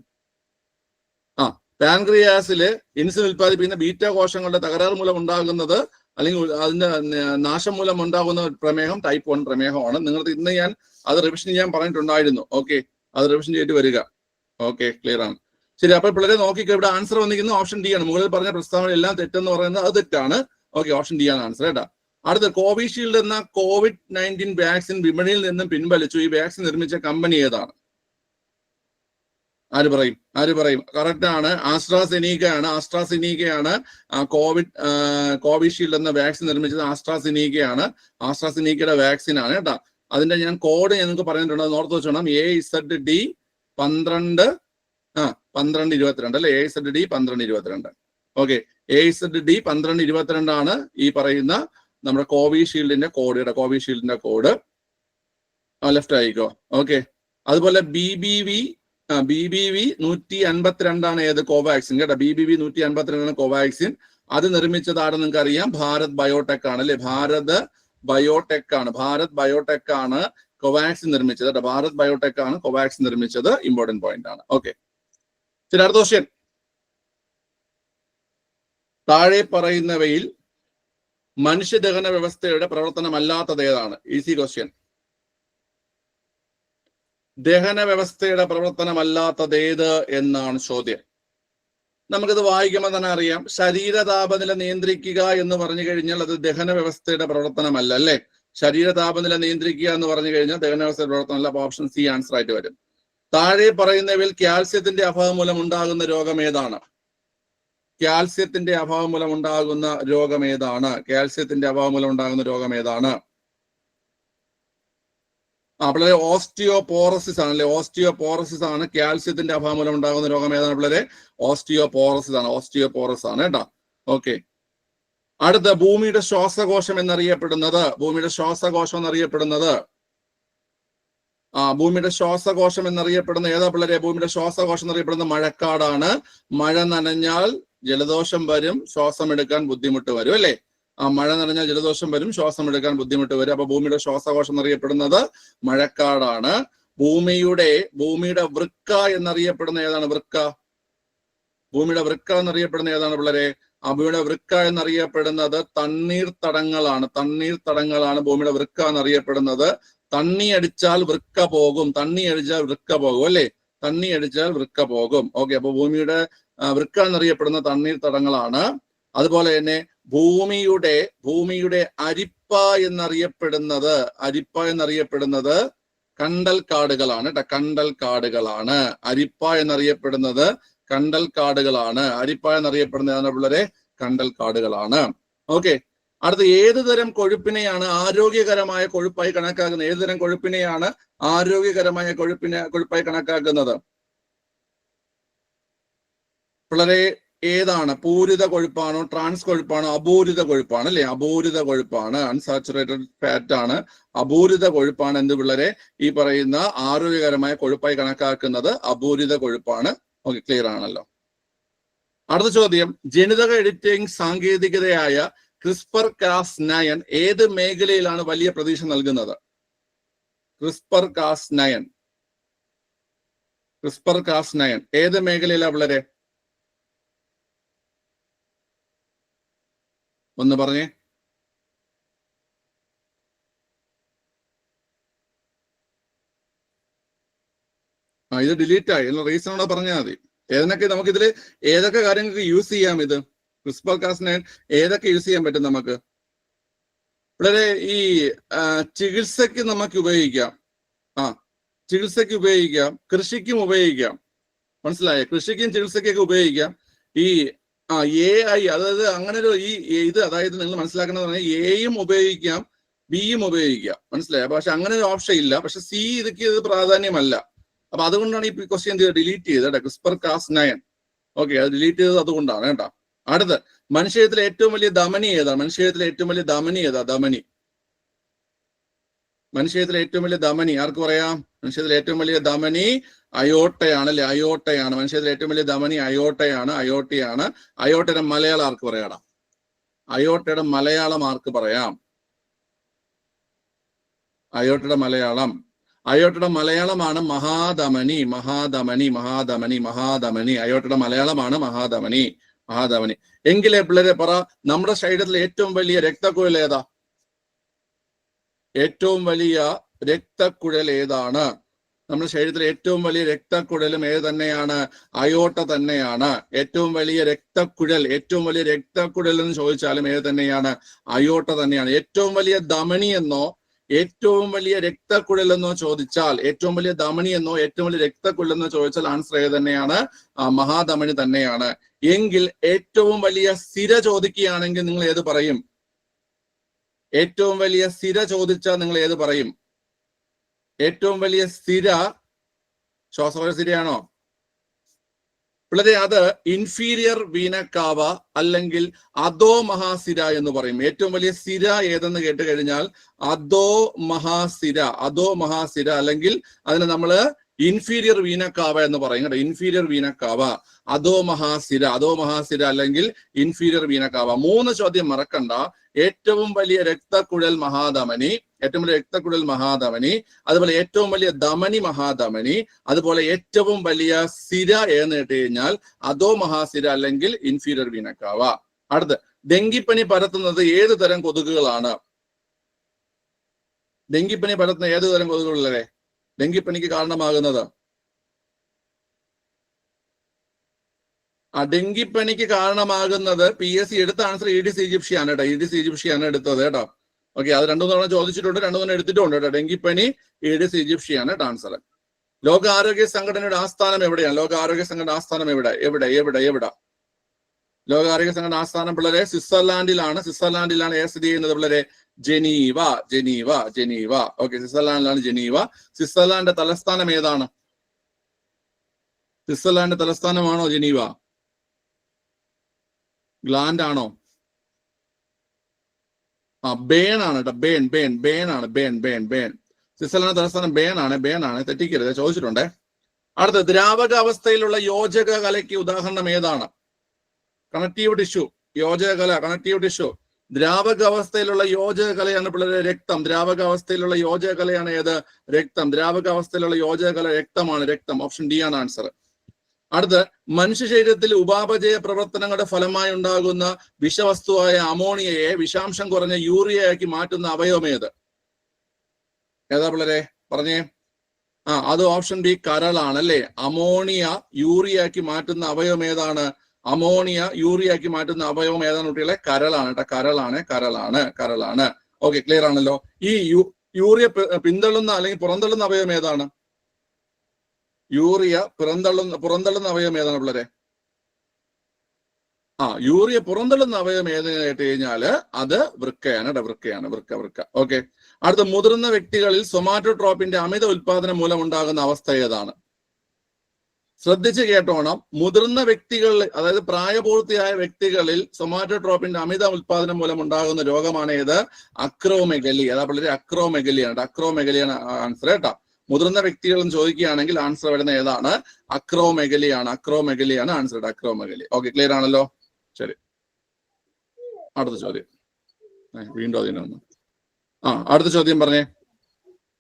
പാൻക്രിയാസിൽ ഇൻസുലിൻ ഉൽപ്പാദിപ്പിക്കുന്ന ബീറ്റാ കോശങ്ങളുടെ തകരാറ് മൂലം ഉണ്ടാകുന്നത് അല്ലെങ്കിൽ അതിന്റെ നാശം മൂലം ഉണ്ടാകുന്ന പ്രമേഹം ടൈപ്പ് 1 പ്രമേഹമാണ്. നിങ്ങൾക്ക് ഇന്ന് ഞാൻ അത് റിവിഷൻ ചെയ്യാൻ പറഞ്ഞിട്ടുണ്ടായിരുന്നു. ഓക്കെ, അത് റിവിഷൻ ചെയ്തിട്ട് വരിക. ഓക്കെ, ക്ലിയർ ആണ്. ശരി, അപ്പോൾ പിള്ളേരെ നോക്കിക്കോ, ഇവിടെ ആൻസർ വന്നിരിക്കുന്നത് ഓപ്ഷൻ ഡി ആണ്. മുകളിൽ പറഞ്ഞ പ്രസ്താവന എല്ലാം തെറ്റെന്ന് പറയുന്നത് അത് തെറ്റാണ്. ഓക്കെ, ഓപ്ഷൻ ഡി ആണ് ആൻസർ കേട്ടോ. അടുത്ത കോവിഷീൽഡ് എന്ന COVID-19 വാക്സിൻ വിപണിയിൽ നിന്നും പിൻവലിച്ചു. ഈ വാക്സിൻ നിർമ്മിച്ച കമ്പനി ഏതാണ്? ആര് പറയും? കറക്റ്റ് ആണ്, ആസ്ട്രാസെനീക്കയാണ് കോവിഷീൽഡ് എന്ന വാക്സിൻ നിർമ്മിച്ചത്. ആസ്ട്രാസെനീക്കയുടെ വാക്സിൻ ആണ് കേട്ടോ. അതിന്റെ ഞാൻ കോഡ് ഞങ്ങൾക്ക് പറഞ്ഞിട്ടുണ്ട്, അത് ഓർത്ത് വെച്ചോണം. AZD 1222 അല്ലെ, AZD 1222. ഓക്കെ, AZD 1222 ആണ് ഈ പറയുന്ന നമ്മുടെ കോവിഷീൽഡിന്റെ കോഡ്. ലെഫ്റ്റ് ആയിക്കോ. ഓക്കെ, അതുപോലെ BBV 152 ആണ് ഏത്? കോവാക്സിൻ കേട്ടോ. BBV 152 ആണ് കോവാക്സിൻ. അത് നിർമ്മിച്ചത് ആരെന്ന് നിങ്ങൾക്ക് അറിയാം, ഭാരത് ബയോടെക് ആണ് അല്ലെ. ഭാരത് ബയോടെക് ആണ് കോവാക്സിൻ നിർമ്മിച്ചത് കേട്ടോ. ഭാരത് ബയോടെക് ആണ് കോവാക്സിൻ നിർമ്മിച്ചത്. ഇമ്പോർട്ടന്റ് പോയിന്റ് ആണ്. ഓക്കെ, ശരി. അടുത്ത ക്വസ്റ്റ്യൻ, താഴെ പറയുന്നവയിൽ മനുഷ്യദഹന വ്യവസ്ഥയുടെ പ്രവർത്തനമല്ലാത്തത് ഏതാണ്? Easy question. ദഹന വ്യവസ്ഥയുടെ പ്രവർത്തനമല്ലാത്തത് ഏത് എന്നാണ് ചോദ്യം. നമുക്കിത് വായിക്കുമ്പോൾ തന്നെ അറിയാം. ശരീര താപനില നിയന്ത്രിക്കുക എന്ന് പറഞ്ഞു കഴിഞ്ഞാൽ അത് ദഹന വ്യവസ്ഥയുടെ പ്രവർത്തനമല്ല അല്ലെ. ശരീര താപനില നിയന്ത്രിക്കുക എന്ന് പറഞ്ഞു കഴിഞ്ഞാൽ ദഹന വ്യവസ്ഥയുടെ പ്രവർത്തനമല്ല. അപ്പൊ ഓപ്ഷൻ സി ആൻസർ ആയിട്ട് വരും. താഴെ പറയുന്നവയിൽ കാൽസ്യത്തിന്റെ അഭാവം മൂലം ഉണ്ടാകുന്ന രോഗം ഏതാണ്? കാൽസ്യത്തിന്റെ അഭാവം മൂലം ഉണ്ടാകുന്ന രോഗം ഏതാണ്? പിള്ളേരെ ഓസ്റ്റിയോപോറസിസ് ആണല്ലേ. ഓസ്റ്റിയോപോറസിസ് ആണ് കാൽസ്യത്തിന്റെ അഭാവം മൂലം ഉണ്ടാകുന്ന രോഗം ഏതാണ് പിള്ളേരെ? ഓസ്റ്റിയോപോറസ് ആണ് കേട്ടോ. ഓക്കെ, അടുത്ത ഭൂമിയുടെ ശ്വാസകോശം എന്നറിയപ്പെടുന്നത് ഭൂമിയുടെ ശ്വാസകോശം എന്നറിയപ്പെടുന്ന ഏതാ പിള്ളേരെ? ഭൂമിയുടെ ശ്വാസകോശം എന്നറിയപ്പെടുന്ന മഴക്കാടാണ്. മഴ നനഞ്ഞാൽ ജലദോഷം വരും, ശ്വാസം എടുക്കാൻ ബുദ്ധിമുട്ട് വരും അല്ലെ. മഴ നനഞ്ഞാൽ ജലദോഷം വരും, ശ്വാസം എടുക്കാൻ ബുദ്ധിമുട്ട് വരും. അപ്പൊ ഭൂമിയുടെ ശ്വാസകോശം എന്നറിയപ്പെടുന്നത് മഴക്കാടാണ്. ഭൂമിയുടെ വൃക്ക എന്നറിയപ്പെടുന്ന ഏതാണ്? ഭൂമിയുടെ വൃക്ക എന്നറിയപ്പെടുന്ന ഏതാണ് പിള്ളേരെ? ഭൂമിയുടെ വൃക്ക എന്നറിയപ്പെടുന്നത് തണ്ണീർത്തടങ്ങളാണ്. ഭൂമിയുടെ വൃക്ക എന്നറിയപ്പെടുന്നത്. തണ്ണി അടിച്ചാൽ വൃക്ക പോകും അല്ലെ. ഓക്കെ, അപ്പൊ ഭൂമിയുടെ വൃക്ക എന്നറിയപ്പെടുന്ന തണ്ണീർത്തടങ്ങളാണ്. അതുപോലെ തന്നെ ഭൂമിയുടെ അരിപ്പ എന്നറിയപ്പെടുന്നത് കണ്ടൽക്കാടുകളാണ്. അരിപ്പ എന്നറിയപ്പെടുന്നത് പിള്ളേരെ കണ്ടൽക്കാടുകളാണ്. ഓക്കെ, അടുത്ത ഏത് തരം കൊഴുപ്പിനെയാണ് ആരോഗ്യകരമായ കൊഴുപ്പായി കണക്കാക്കുന്നത്? പിള്ളേരെ ഏതാണ്? പൂരിത കൊഴുപ്പാണോ, ട്രാൻസ് കൊഴുപ്പാണോ, അപൂരിത കൊഴുപ്പാണ് അല്ലെ. അപൂരിത കൊഴുപ്പാണ്, അൺസാച്ചുറേറ്റഡ് ഫാറ്റ് ആണ്. അപൂരിത കൊഴുപ്പാണ് എന്ത് പിള്ളേരെ? ഈ പറയുന്ന ആരോഗ്യകരമായ കൊഴുപ്പായി കണക്കാക്കുന്നത് അപൂരിത കൊഴുപ്പാണ്. ഓക്കെ, ക്ലിയർ ആണല്ലോ. അടുത്ത ചോദ്യം, ജനിതക എഡിറ്റിംഗ് സാങ്കേതികതയായ CRISPR-Cas9 ഏത് മേഖലയിലാണ് വലിയ പ്രതീക്ഷ നൽകുന്നത്? CRISPR-Cas9 ഏത് മേഖലയിലാണ് പിള്ളേരെ? ഒന്ന് പറഞ്ഞേ. ഇത് ഡിലീറ്റ് ആയി. റീസൺ കൂടെ പറഞ്ഞാൽ മതി. ഏതൊക്കെ കാര്യങ്ങൾക്ക് യൂസ് ചെയ്യാം ഇത്? CRISPR-Cas9 ഏതൊക്കെ യൂസ് ചെയ്യാൻ പറ്റും നമുക്ക്? വളരെ ഈ ചികിത്സയ്ക്ക് നമുക്ക് ഉപയോഗിക്കാം. കൃഷിക്കും ഉപയോഗിക്കാം. മനസ്സിലായോ? കൃഷിക്കും ചികിത്സയ്ക്കൊക്കെ ഉപയോഗിക്കാം. ഈ AI, അതായത് അങ്ങനെ ഒരു അതായത് നിങ്ങൾ മനസ്സിലാക്കുന്നത് പറഞ്ഞാൽ എയും ഉപയോഗിക്കാം, ബിയും ഉപയോഗിക്കാം. മനസ്സിലായോ? പക്ഷെ അങ്ങനെ ഒരു ഓപ്ഷൻ ഇല്ല. പക്ഷെ സി ഇത് പ്രാധാന്യമല്ല. അപ്പൊ അതുകൊണ്ടാണ് ഈ ക്വസ്റ്റ്യൻ ഡിലീറ്റ് ചെയ്തത്. CRISPR-Cas9. ഓക്കെ, അത് ഡിലീറ്റ് ചെയ്തത് അതുകൊണ്ടാണ് കേട്ടോ. അടുത്ത്, മനുഷ്യത്തിലെ ഏറ്റവും വലിയ ധമനി ഏതാണ്? മനുഷ്യത്തിലെ ഏറ്റവും വലിയ ധമനി ആർക്ക് പറയാം? മനുഷ്യത്തിലെ ഏറ്റവും വലിയ ധമനി അയോട്ടയാണ് അല്ലെ. മനുഷ്യത്തിലെ ഏറ്റവും വലിയ ധമനി അയോട്ടയാണ്. അയോട്ടയുടെ മലയാളം ആർക്ക് പറയാടാ? അയോട്ടയുടെ മലയാളം ആർക്ക് പറയാം? അയോട്ടയുടെ മലയാളമാണ് മഹാധമനി. അയോട്ടയുടെ മലയാളമാണ് മഹാധമനി. എങ്കിലേ പിള്ളേരെ പറ, നമ്മുടെ ശരീരത്തിലെ ഏറ്റവും വലിയ രക്തക്കുഴൽ ഏതാ? ഏറ്റവും വലിയ രക്തക്കുഴൽ ഏതാണ്? നമ്മുടെ ശരീരത്തിലെ ഏറ്റവും വലിയ രക്തക്കുഴലും ഏത് തന്നെയാണ്? അയോട്ട തന്നെയാണ്. ഏറ്റവും വലിയ രക്തക്കുഴൽ എന്ന് ചോദിച്ചാലും ഏത് തന്നെയാണ്? അയോട്ട തന്നെയാണ്. ഏറ്റവും വലിയ ധമനി എന്നോ ഏറ്റവും വലിയ രക്തക്കുഴൽ എന്നോ ചോദിച്ചാൽ, ഏറ്റവും വലിയ ധമനി എന്നോ ഏറ്റവും വലിയ രക്തക്കുഴൽ എന്നോ ചോദിച്ചാൽ ആൻസർ ഏത് തന്നെയാണ്? മഹാധമനി തന്നെയാണ്. എങ്കിൽ ഏറ്റവും വലിയ സിര ചോദിക്കുകയാണെങ്കിൽ നിങ്ങൾ ഏത് പറയും? ഏറ്റവും വലിയ സിര ചോദിച്ചാൽ നിങ്ങൾ ഏത് പറയും? ഏറ്റവും വലിയ സ്ഥിര ശ്വാസകോശ സ്ഥിരയാണോ പിള്ളേരെ? അത് ഇൻഫീരിയർ വീനക്കാവ അല്ലെങ്കിൽ അധോ മഹാസിര എന്ന് പറയും. ഏറ്റവും വലിയ സിര ഏതെന്ന് കേട്ട് കഴിഞ്ഞാൽ അധോ മഹാസിര അല്ലെങ്കിൽ അതിന് നമ്മള് ഇൻഫീരിയർ വീനക്കാവ എന്ന് പറയും കേട്ടോ. ഇൻഫീരിയർ വീനക്കാവ, അധോ മഹാസിര അല്ലെങ്കിൽ ഇൻഫീരിയർ വീനക്കാവ. 3 ചോദ്യം മറക്കണ്ട. ഏറ്റവും വലിയ രക്തക്കുഴൽ മഹാധമനി, അതുപോലെ ഏറ്റവും വലിയ ധമനി മഹാധമനി, അതുപോലെ ഏറ്റവും വലിയ സിര എന്ന് കേട്ട് കഴിഞ്ഞാൽ അധോ മഹാസിര അല്ലെങ്കിൽ ഇൻഫീരിയർ വീനക്കാവ. അടുത്ത്, ഡെങ്കിപ്പനി പരത്തുന്നത് ഏത് തരം കൊതുകുകളാണ്? ഡെങ്കിപ്പനി പരത്തുന്ന ഏത് തരം കൊതുകുകളല്ലേ ഡെങ്കിപ്പനിക്ക് കാരണമാകുന്നത്? ഡെങ്കിപ്പനിക്ക് കാരണമാകുന്നത് PSC എടുത്ത ആൻസർ ഈഡിസ് ഈജിപ്ഷ്യ ആണ് കേട്ടോ. ഈഡിസ് ഈജിപ്ഷ്യ ആണ് എടുത്തത് കേട്ടോ. ഓക്കെ, അത് 2 തവണ ചോദിച്ചിട്ടുണ്ട്, 2 തവണ എടുത്തിട്ടുണ്ട് കേട്ടോ. ഡെങ്കിപ്പനി ഈഡിസ് ഈജിപ്ഷ്യ ആണ് കേട്ടോ ആൻസർ. ലോകാരോഗ്യ സംഘടനയുടെ ആസ്ഥാനം എവിടെയാണ്? ലോകാരോഗ്യ സംഘടന ആസ്ഥാനം എവിടെ? ലോകാരോഗ്യ സംഘടന ആസ്ഥാനം പിള്ളേരെ സ്വിറ്റ്സർലാൻഡിലാണ്. സ്ഥിതി ചെയ്യുന്നത് പിള്ളേരെ? ജനീവ. ഓക്കെ, സ്വിറ്റ്സർലാൻഡിലാണ് ജനീവ. സ്വിറ്റ്സർലാൻഡിന്റെ തലസ്ഥാനം ഏതാണ്? സ്വിറ്റ്സർലാൻഡിന്റെ തലസ്ഥാനമാണോ ജനീവ? ഗ്ലാൻഡ് ആണോ? ബേൺ ആണ് കേട്ടോ. ബേൺ. സ്വിറ്റ്സർലാൻഡ് തലസ്ഥാനം ബേൺ ആണ്. തെറ്റിക്കരുത്, ചോദിച്ചിട്ടുണ്ടേ. അടുത്ത, ദ്രാവകാവസ്ഥയിലുള്ള യോജക കലയ്ക്ക് ഉദാഹരണം ഏതാണ്? Connective tissue. Connective tissue. ദ്രാവകാവസ്ഥയിലുള്ള യോജക കലയാണ് പിള്ളേരെ രക്തം. ദ്രാവകാവസ്ഥയിലുള്ള യോജക കലയാണ് ഏത്? രക്തം. ദ്രാവകാവസ്ഥയിലുള്ള യോജക കല രക്തമാണ്. ഓപ്ഷൻ ഡി ആണ് ആൻസർ. അടുത്ത്, മനുഷ്യ ശരീരത്തിൽ ഉപാപചയ പ്രവർത്തനങ്ങളുടെ ഫലമായി ഉണ്ടാകുന്ന വിഷവസ്തുവായ അമോണിയയെ വിഷാംശം കുറഞ്ഞ യൂറിയയാക്കി മാറ്റുന്ന അവയവം ഏത്? ഏതാ പിള്ളേരെ? പറഞ്ഞേ. അത് ഓപ്ഷൻ ബി കരളാണ് അല്ലേ. അമോണിയ യൂറിയയാക്കി മാറ്റുന്ന അവയവം ഏതാണ്? കുട്ടികളെ? കരളാണ് കേട്ടോ. കരളാണ്. ഓക്കെ, ക്ലിയർ ആണല്ലോ. ഈ യൂറിയ പിന്തള്ളുന്ന അല്ലെങ്കിൽ പുറന്തള്ളുന്ന അവയവം ഏതാണ്? യൂറിയ പുറന്തള്ളുന്ന അവയവം ഏതാണ് പിള്ളേരെ? യൂറിയ പുറന്തള്ളുന്ന അവയവം ഏതെന്ന് കേട്ട് കഴിഞ്ഞാല് അത് വൃക്കയാണ്. വൃക്ക. ഓക്കെ, അടുത്ത, മുതിർന്ന വ്യക്തികളിൽ സൊമാറ്റോട്രോപ്പിന്റെ അമിത ഉൽപാദനം മൂലം ഉണ്ടാകുന്ന അവസ്ഥ ഏതാണ്? ശ്രദ്ധിച്ച് കേട്ടോണം. മുതിർന്ന വ്യക്തികളിൽ, അതായത് പ്രായപൂർത്തിയായ വ്യക്തികളിൽ സൊമാറ്റോട്രോപ്പിന്റെ അമിത ഉൽപാദനം മൂലം ഉണ്ടാകുന്ന രോഗമാണ് ഏത്? അക്രോമെഗലി. അതാ പിള്ളേര് അക്രോമെഗലിയാണ്. അക്രോമെഗലിയാണ് ആൻസർ കേട്ടോ. മുതിർന്ന വ്യക്തികളും ചോദിക്കുകയാണെങ്കിൽ ആൻസർ വരുന്ന ഏതാണ്? അക്രോമെഗലിയാണ് ആൻസർ. അക്രോമെഗലി. ഓക്കെ, ക്ലിയർ ആണല്ലോ. ശരി, അടുത്ത ചോദ്യം. വീണ്ടും അതിനൊന്ന്. അടുത്ത ചോദ്യം പറഞ്ഞേ.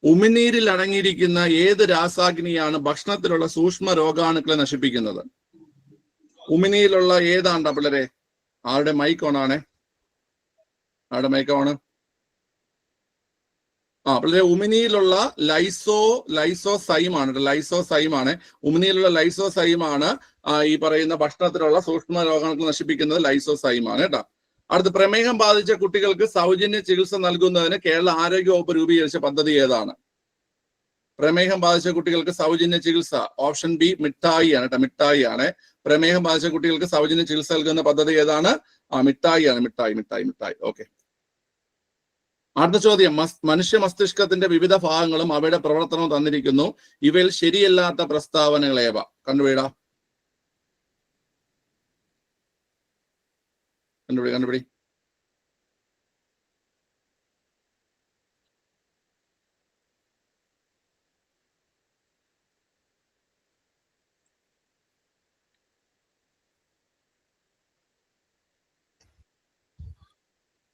ഉമിനീരിൽ അടങ്ങിയിരിക്കുന്ന ഏത് രാസാഗ്നിയാണ് ഭക്ഷണത്തിലുള്ള സൂക്ഷ്മ രോഗാണുക്കളെ നശിപ്പിക്കുന്നത്? ഉമിനീരിലുള്ള ഏതാണ്ടാ പിള്ളേരെ? ആരുടെ മൈക്ക് ഓണാണേ? പിള്ളേരെ, ഉമിനീരിലുള്ള ലൈസോസൈമാണ്. ഉമിനീരിലുള്ള ലൈസോസൈമാണ് ഈ പറയുന്ന ഭക്ഷണത്തിലുള്ള സൂക്ഷ്മ രോഗാണുക്കൾ നശിപ്പിക്കുന്നത്. ലൈസോസൈമാണ് കേട്ടോ. അടുത്ത്, പ്രമേഹം ബാധിച്ച കുട്ടികൾക്ക് സൗജന്യ ചികിത്സ നൽകുന്നതിന് കേരള ആരോഗ്യ വകുപ്പ് രൂപീകരിച്ച പദ്ധതി ഏതാണ്? പ്രമേഹം ബാധിച്ച കുട്ടികൾക്ക് സൗജന്യ ചികിത്സ. ഓപ്ഷൻ ബി മിഠായി ആണ്. പ്രമേഹം ബാധിച്ച കുട്ടികൾക്ക് സൗജന്യ ചികിത്സ നൽകുന്ന പദ്ധതി ഏതാണ്? മിഠായി. ഓക്കെ, അടുത്ത ചോദ്യം. മനുഷ്യ മസ്തിഷ്കത്തിന്റെ വിവിധ ഭാഗങ്ങളും അവയുടെ പ്രവർത്തനവും തന്നിരിക്കുന്നു. ഇവയിൽ ശരിയല്ലാത്ത പ്രസ്താവനകൾ ഏവ? കണ്ടുപിടി.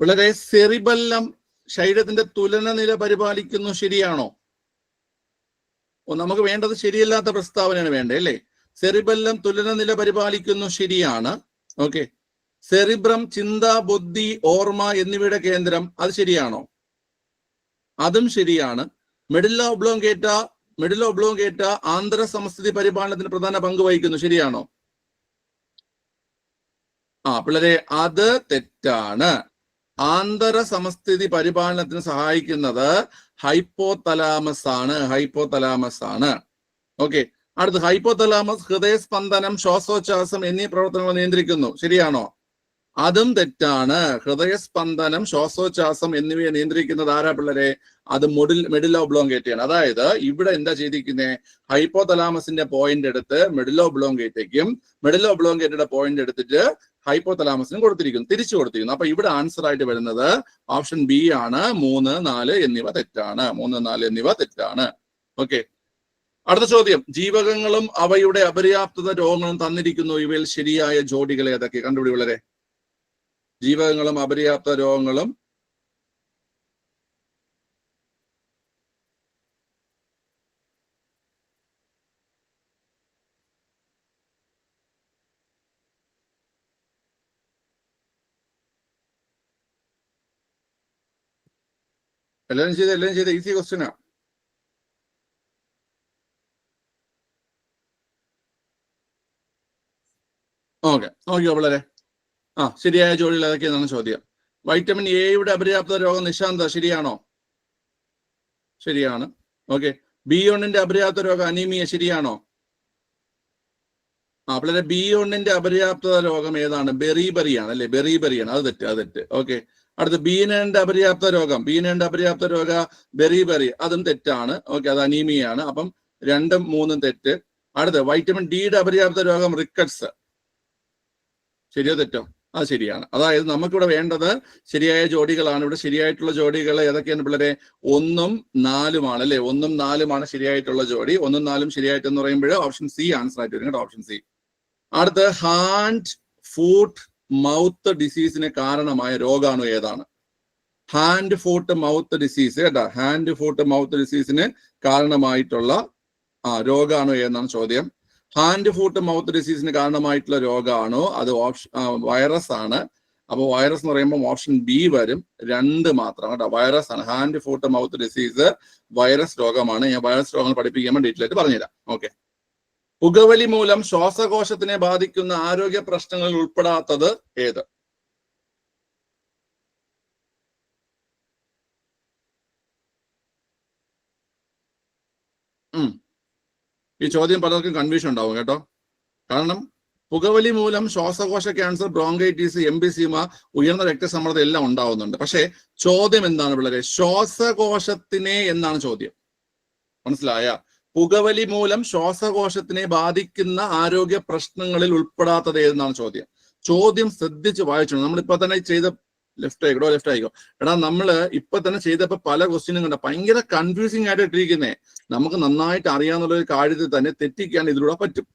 പിള്ളേരെ, സെറിബെല്ലം ശരീരത്തിന്റെ തുലന നില പരിപാലിക്കുന്നു. ശരിയാണോ? നമുക്ക് വേണ്ടത് ശരിയല്ലാത്ത പ്രസ്താവനയാണ് വേണ്ടേ അല്ലേ? സെറിബെല്ലം തുലന നില പരിപാലിക്കുന്നു. ശരിയാണ്. ഓക്കെ, സെറിബ്രം ചിന്ത, ബുദ്ധി, ഓർമ്മ എന്നിവയുടെ കേന്ദ്രം. അത് ശരിയാണോ? അതും ശരിയാണ്. മെഡില്ല ഒബ്ലോങ്കേറ്റ മിഡിൽ ഒബ്ലോങ്കേറ്റ ആന്തര സമസ്ഥിതി പരിപാലനത്തിന് പ്രധാന പങ്ക് വഹിക്കുന്നു. ശരിയാണോ? പിള്ളേരെ, അത് തെറ്റാണ്. ആന്തര സമസ്ഥിതി പരിപാലനത്തിന് സഹായിക്കുന്നത് ഹൈപ്പോതലാമസ് ആണ്. ഓക്കെ, അടുത്ത് ഹൈപ്പോതലാമസ് ഹൃദയസ്പന്ദനം, ശ്വാസോച്ഛ്വാസം എന്നീ പ്രവർത്തനങ്ങൾ നിയന്ത്രിക്കുന്നു. ശരിയാണോ? അതും തെറ്റാണ്. ഹൃദയസ്പന്ദനം, ശ്വാസോച്ഛ്വാസം എന്നിവയെ നിയന്ത്രിക്കുന്നത് ആരാ പിള്ളേരെ? അത് മിഡിൽ ഒബ്ലോങ്കേറ്റയാണ്. അതായത് ഇവിടെ എന്താ ചെയ്തിരിക്കുന്നത്? ഹൈപ്പോതലാമസിന്റെ പോയിന്റ് എടുത്ത് മിഡിൽ ഒബ്ലോങ്കേറ്റയ്ക്കും മിഡിൽ ഒബ്ലോങ്കേറ്റയുടെ പോയിന്റ് എടുത്തിട്ട് ഹൈപ്പോതലാമസിനും കൊടുത്തിരിക്കുന്നു, തിരിച്ചു കൊടുത്തിരിക്കുന്നു. അപ്പൊ ഇവിടെ ആൻസർ ആയിട്ട് വരുന്നത് ഓപ്ഷൻ ബി ആണ്. 3, 4 എന്നിവ തെറ്റാണ്. 3, 4 എന്നിവ തെറ്റാണ്. ഓക്കെ, അടുത്ത ചോദ്യം. ജീവകങ്ങളും അവയുടെ അപര്യാപ്തത രോഗങ്ങളും തന്നിരിക്കുന്നു. ഇവയിൽ ശരിയായ ജോഡികൾ ഏതൊക്കെ? കണ്ടുപിടി വളരെ. ജീവകങ്ങളും അപര്യാപ്ത രോഗങ്ങളും എല്ലാവരും ചെയ്ത ഈസി ക്വസ്റ്റ്യനാ. ഓക്കെ, നോക്കിയോ വളരെ. ശരിയായ ജോഡികൾ ഏതൊക്കെയെന്നാണ് ചോദ്യം. വൈറ്റമിൻ എയുടെ അപര്യാപ്ത രോഗം നിശാന്ത, ശരിയാണോ? ശരിയാണ്. ഓക്കെ, B1 അപര്യാപ്ത രോഗം അനീമിയ, ശരിയാണോ? പിള്ളേരെ, B1 അപര്യാപ്തത രോഗം ഏതാണ്? ബെറിബറിയാണ് അല്ലെ? ബെറിബറിയാണ്. അത് തെറ്റ്. ഓക്കെ, അടുത്ത് B9 അപര്യാപ്ത രോഗ ബെറിബറി, അതും തെറ്റാണ്. ഓക്കെ, അത് അനീമിയാണ്. അപ്പം 2ഉം 3ഉം തെറ്റ്. അടുത്ത് വൈറ്റമിൻ ഡിയുടെ അപര്യാപ്ത രോഗം റിക്കറ്റ്സ്, ശരിയോ തെറ്റോ? അത് ശരിയാണ്. അതായത് നമുക്കിവിടെ വേണ്ടത് ശരിയായ ജോഡികളാണ്. ഇവിടെ ശരിയായിട്ടുള്ള ജോഡികൾ ഏതൊക്കെയാണ് പിള്ളേരെ? 1ഉം 4ഉമാണ് അല്ലെ? 1ഉം 4ഉമാണ് ശരിയായിട്ടുള്ള ജോഡി. 1ഉം 4ഉം ശരിയായിട്ടെന്ന് പറയുമ്പോൾ ഓപ്ഷൻ സി ആൻസർ ആയിട്ട് വരും കേട്ടോ, ഓപ്ഷൻ സി. അടുത്ത് ഹാൻഡ് ഫുട്ട് മൗത്ത് ഡിസീസിന് കാരണമായ രോഗാണു ഏതാണ്? ഹാൻഡ് ഫുട്ട് മൗത്ത് ഡിസീസ് കേട്ടോ. ഹാൻഡ് ഫുട്ട് മൗത്ത് ഡിസീസിന് കാരണമായിട്ടുള്ള രോഗാണു ഏതെന്നാണ് ചോദ്യം. ഹാൻഡ് ഫുട്ട് മൗത്ത് ഡിസീസിന് കാരണമായിട്ടുള്ള രോഗമാണോ? അത് വൈറസ് ആണ്. അപ്പോൾ വൈറസ് എന്ന് പറയുമ്പോൾ ഓപ്ഷൻ ബി വരും. 2 മാത്രം കേട്ടോ, വൈറസ് ആണ്. Hand foot mouth disease virus രോഗമാണ്. ഞാൻ വൈറസ് രോഗങ്ങൾ പഠിപ്പിക്കുമ്പോൾ ഡീറ്റെയിൽ ആയിട്ട് പറഞ്ഞുതരാം. ഓക്കെ, പുകവലി മൂലം ശ്വാസകോശത്തിനെ ബാധിക്കുന്ന ആരോഗ്യ പ്രശ്നങ്ങളിൽ ഉൾപ്പെടാത്തത് ഏത്? ഈ ചോദ്യം പലർക്കും കൺഫ്യൂഷൻ ഉണ്ടാവും കേട്ടോ. കാരണം പുകവലി മൂലം ശ്വാസകോശ ക്യാൻസർ, ബ്രോങ്കൈറ്റിസ്, എംഫിസീമ, ഉയർന്ന രക്തസമ്മർദ്ദം എല്ലാം ഉണ്ടാവുന്നുണ്ട്. പക്ഷെ ചോദ്യം എന്താണ് പിള്ളേരെ? ശ്വാസകോശത്തിനെ എന്നാണ് ചോദ്യം. മനസ്സിലായ? പുകവലി മൂലം ശ്വാസകോശത്തിനെ ബാധിക്കുന്ന ആരോഗ്യ പ്രശ്നങ്ങളിൽ ഉൾപ്പെടാത്തത് ഏതെന്നാണ് ചോദ്യം. ചോദ്യം ശ്രദ്ധിച്ച് വായിച്ചു. നമ്മളിപ്പോ തന്നെ ചെയ്ത ലെഫ്റ്റ് ആയിക്കോ. എടാ, നമ്മള് ഇപ്പൊ തന്നെ ചെയ്തപ്പോ പല ക്വസ്റ്റ്യനും കണ്ട ഭയങ്കര കൺഫ്യൂസിങ് ആയിട്ട് ഇട്ടിരിക്കുന്നേ. നമുക്ക് നന്നായിട്ട് അറിയാവുന്ന ഒരു കാര്യത്തിൽ തന്നെ തെറ്റിക്കാൻ ഇതിലൂടെ പറ്റും.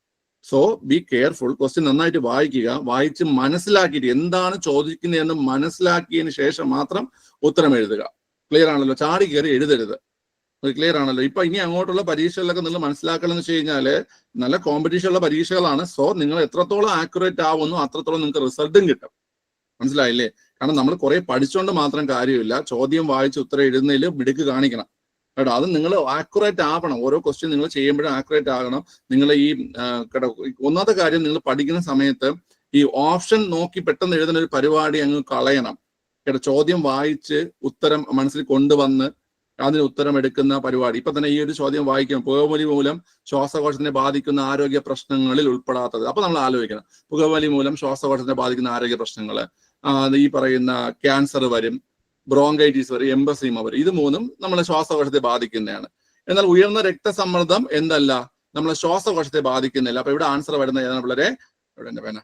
So be careful. ക്വസ്റ്റ്യൻ നന്നായിട്ട് വായിക്കുക. വായിച്ച് മനസ്സിലാക്കിയിട്ട് എന്താണ് ചോദിക്കുന്നതെന്ന് മനസ്സിലാക്കിയതിന് ശേഷം മാത്രം ഉത്തരം എഴുതുക. ക്ലിയർ ആണല്ലോ? ചാടി കയറി എഴുതരുത്. ക്ലിയർ ആണല്ലോ? ഇപ്പൊ ഇനി അങ്ങോട്ടുള്ള പരീക്ഷകളിലൊക്കെ നിങ്ങൾ മനസ്സിലാക്കണം എന്ന് വെച്ച് കഴിഞ്ഞാല് നല്ല കോമ്പറ്റീഷൻ ഉള്ള പരീക്ഷകളാണ്. സോ നിങ്ങൾ എത്രത്തോളം ആക്യുറേറ്റ് ആവുന്നു അത്രത്തോളം നിങ്ങൾക്ക് റിസൾട്ടും കിട്ടും. മനസ്സിലായില്ലേ? കാരണം നമ്മൾ കുറെ പഠിച്ചുകൊണ്ട് മാത്രം കാര്യമില്ല. ചോദ്യം വായിച്ച് ഉത്തരം എഴുതുന്നതിൽ മിടുക്ക് കാണിക്കണം കേട്ടോ. അത് നിങ്ങൾ ആക്യുറേറ്റ് ആവണം. ഓരോ ക്വസ്റ്റ്യൻ നിങ്ങൾ ചെയ്യുമ്പോഴും ആക്യുറേറ്റ് ആകണം. നിങ്ങൾ ഈ ഒന്നാമത്തെ കാര്യം, നിങ്ങൾ പഠിക്കുന്ന സമയത്ത് ഈ ഓപ്ഷൻ നോക്കി പെട്ടെന്ന് എഴുതുന്ന ഒരു പരിപാടി അങ്ങ് കളയണം കേട്ടോ. ചോദ്യം വായിച്ച് ഉത്തരം മനസ്സിൽ കൊണ്ടുവന്ന് അതിന് ഉത്തരം എടുക്കുന്ന പരിപാടി. ഇപ്പൊ തന്നെ ഈ ഒരു ചോദ്യം വായിക്കാം. പുകവലി മൂലം ശ്വാസകോശത്തിനെ ബാധിക്കുന്ന ആരോഗ്യ പ്രശ്നങ്ങളിൽ ഉൾപ്പെടാത്തത്. അപ്പൊ നമ്മൾ ആലോചിക്കണം, പുകവലി മൂലം ശ്വാസകോശത്തിനെ ബാധിക്കുന്ന ആരോഗ്യ പ്രശ്നങ്ങൾ, ഈ പറയുന്ന ക്യാൻസർ വരും, ബ്രോങ്കൈറ്റിസ് വരും, എംഫിസീമ വരും. ഇത് 3ഉം നമ്മളെ ശ്വാസകോശത്തെ ബാധിക്കുന്നതാണ്. എന്നാൽ ഉയർന്ന രക്തസമ്മർദ്ദം എന്തല്ല, നമ്മളെ ശ്വാസകോശത്തെ ബാധിക്കുന്നില്ല. അപ്പൊ ഇവിടെ ആൻസർ വരുന്നത് ഏതാണ് പിള്ളേരെ? ഇവിടെ എന്റെ പേന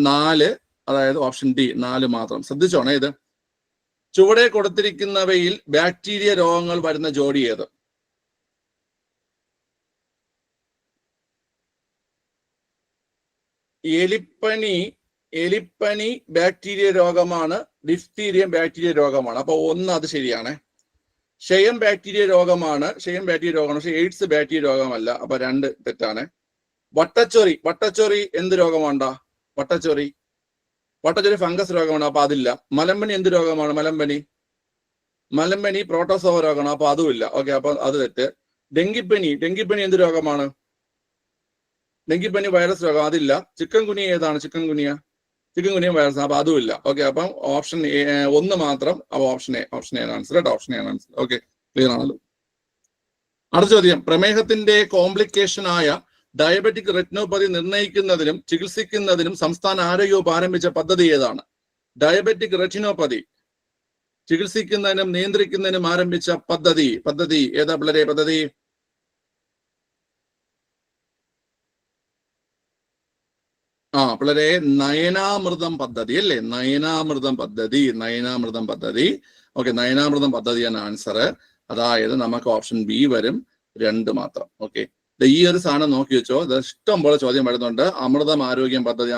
4, അതായത് ഓപ്ഷൻ ഡി 4 മാത്രം. ശ്രദ്ധിച്ചോണേ. ഇത് ചുവടെ കൊടുത്തിരിക്കുന്നവയിൽ ബാക്ടീരിയ രോഗങ്ങൾ വരുന്ന ജോഡി ഏത്? എലിപ്പനി ബാക്ടീരിയ രോഗമാണ്. ഡിഫ്തീരിയം ബാക്ടീരിയ രോഗമാണ്. അപ്പൊ 1 അത് ശരിയാണ്. ക്ഷയം ബാക്ടീരിയ രോഗമാണ്. പക്ഷെ എയ്ഡ്സ് ബാക്ടീരിയ രോഗമല്ല. അപ്പൊ 2 തെറ്റാണ്. വട്ടച്ചൊറി എന്ത് രോഗമാണ്ടാ? വട്ടച്ചൊറി ഫംഗസ് രോഗമാണ്. അപ്പൊ അതില്ല. മലമ്പനി എന്ത് രോഗമാണ്? മലമ്പനി പ്രോട്ടോസോവ രോഗമാണ്. അപ്പൊ അതുമില്ല. ഓക്കെ, അപ്പൊ അത് തെറ്റ്. ഡെങ്കിപ്പനി എന്ത് രോഗമാണ്? ഡെങ്കിപ്പനി വൈറസ് രോഗം, അതില്ല. ചിക്കൻ ഗുനിയ ഏതാണ്? ചിക്കൻ ഗുനിയ വൈറസ്, അപ്പൊ അതുമില്ല. ഓക്കെ, അപ്പം ഓപ്ഷൻ 1 മാത്രം. അപ്പൊ ഓപ്ഷൻ എ ആണ് ആൻസർ കേട്ടോ. ഓപ്ഷൻ എ ആണ് ആൻസർ. ഓക്കെ, ക്ലിയർ ആണല്ലോ. അടുത്ത ചോദ്യം, പ്രമേഹത്തിന്റെ കോംപ്ലിക്കേഷൻ ആയ ഡയബറ്റിക് റെറ്റിനോപ്പതി നിർണ്ണയിക്കുന്നതിനും ചികിത്സിക്കുന്നതിനും സംസ്ഥാന ആരോഗ്യ വകുപ്പ് ആരംഭിച്ച പദ്ധതി ഏതാണ്? ഡയബറ്റിക് റെറ്റിനോപ്പതി ചികിത്സിക്കുന്നതിനും നിയന്ത്രിക്കുന്നതിനും ആരംഭിച്ച പദ്ധതി ഏതാ പിള്ളേരെ? പദ്ധതി പിള്ളേരെ നയനാമൃതം പദ്ധതി അല്ലേ? നയനാമൃതം പദ്ധതി. ഓക്കെ, നയനാമൃതം പദ്ധതിയാണ് ആൻസർ. അതായത് നമുക്ക് ഓപ്ഷൻ ബി വരും, 2 മാത്രം. ഓക്കെ, ഈ ഒരു സാധനം നോക്കി വെച്ചോ. ഇത് ഇഷ്ടം പോലെ ചോദ്യം വരുന്നുണ്ട്. അമൃതം ആരോഗ്യം പദ്ധതി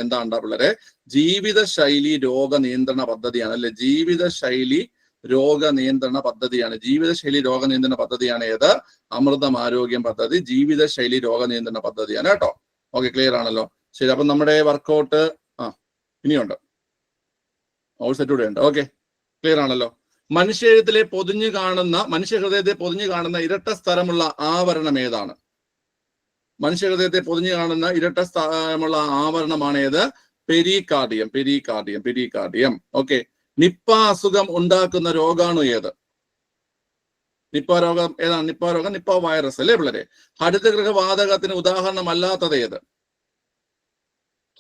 എന്താണ്ടാ പിള്ളേരെ? ജീവിതശൈലി രോഗ നിയന്ത്രണ പദ്ധതിയാണ് അല്ലെ? ജീവിതശൈലി രോഗ നിയന്ത്രണ പദ്ധതിയാണ് ഏത്? അമൃതം ആരോഗ്യം പദ്ധതി ജീവിതശൈലി രോഗ നിയന്ത്രണ പദ്ധതിയാണ് കേട്ടോ. ഓക്കെ, ക്ലിയർ ആണല്ലോ. ശരി, അപ്പൊ നമ്മുടെ വർക്കൗട്ട് ഇനിയുണ്ട്, സെറ്റ് കൂടെ ഉണ്ട്. ഓക്കെ, ക്ലിയർ ആണല്ലോ. മനുഷ്യ ഹൃദയത്തെ പൊതിഞ്ഞു കാണുന്ന ഇരട്ട സ്ഥലമുള്ള ആവരണം ഏതാണ്? മനുഷ്യഹൃദയത്തെ പൊതിഞ്ഞു കാണുന്ന ഇരട്ട സ്ഥലമുള്ള ആവരണമാണ് ഏത്? പെരികാർഡിയം. ഓക്കെ, നിപ്പ അസുഖം ഉണ്ടാക്കുന്ന രോഗാണു ഏത്? നിപ്പ രോഗം ഏതാണ്? നിപ്പ വൈറസ് അല്ലേ പിള്ളേരെ? ഹരിതഗൃഹവാതകത്തിന് ഉദാഹരണമല്ലാത്തത് ഏത്?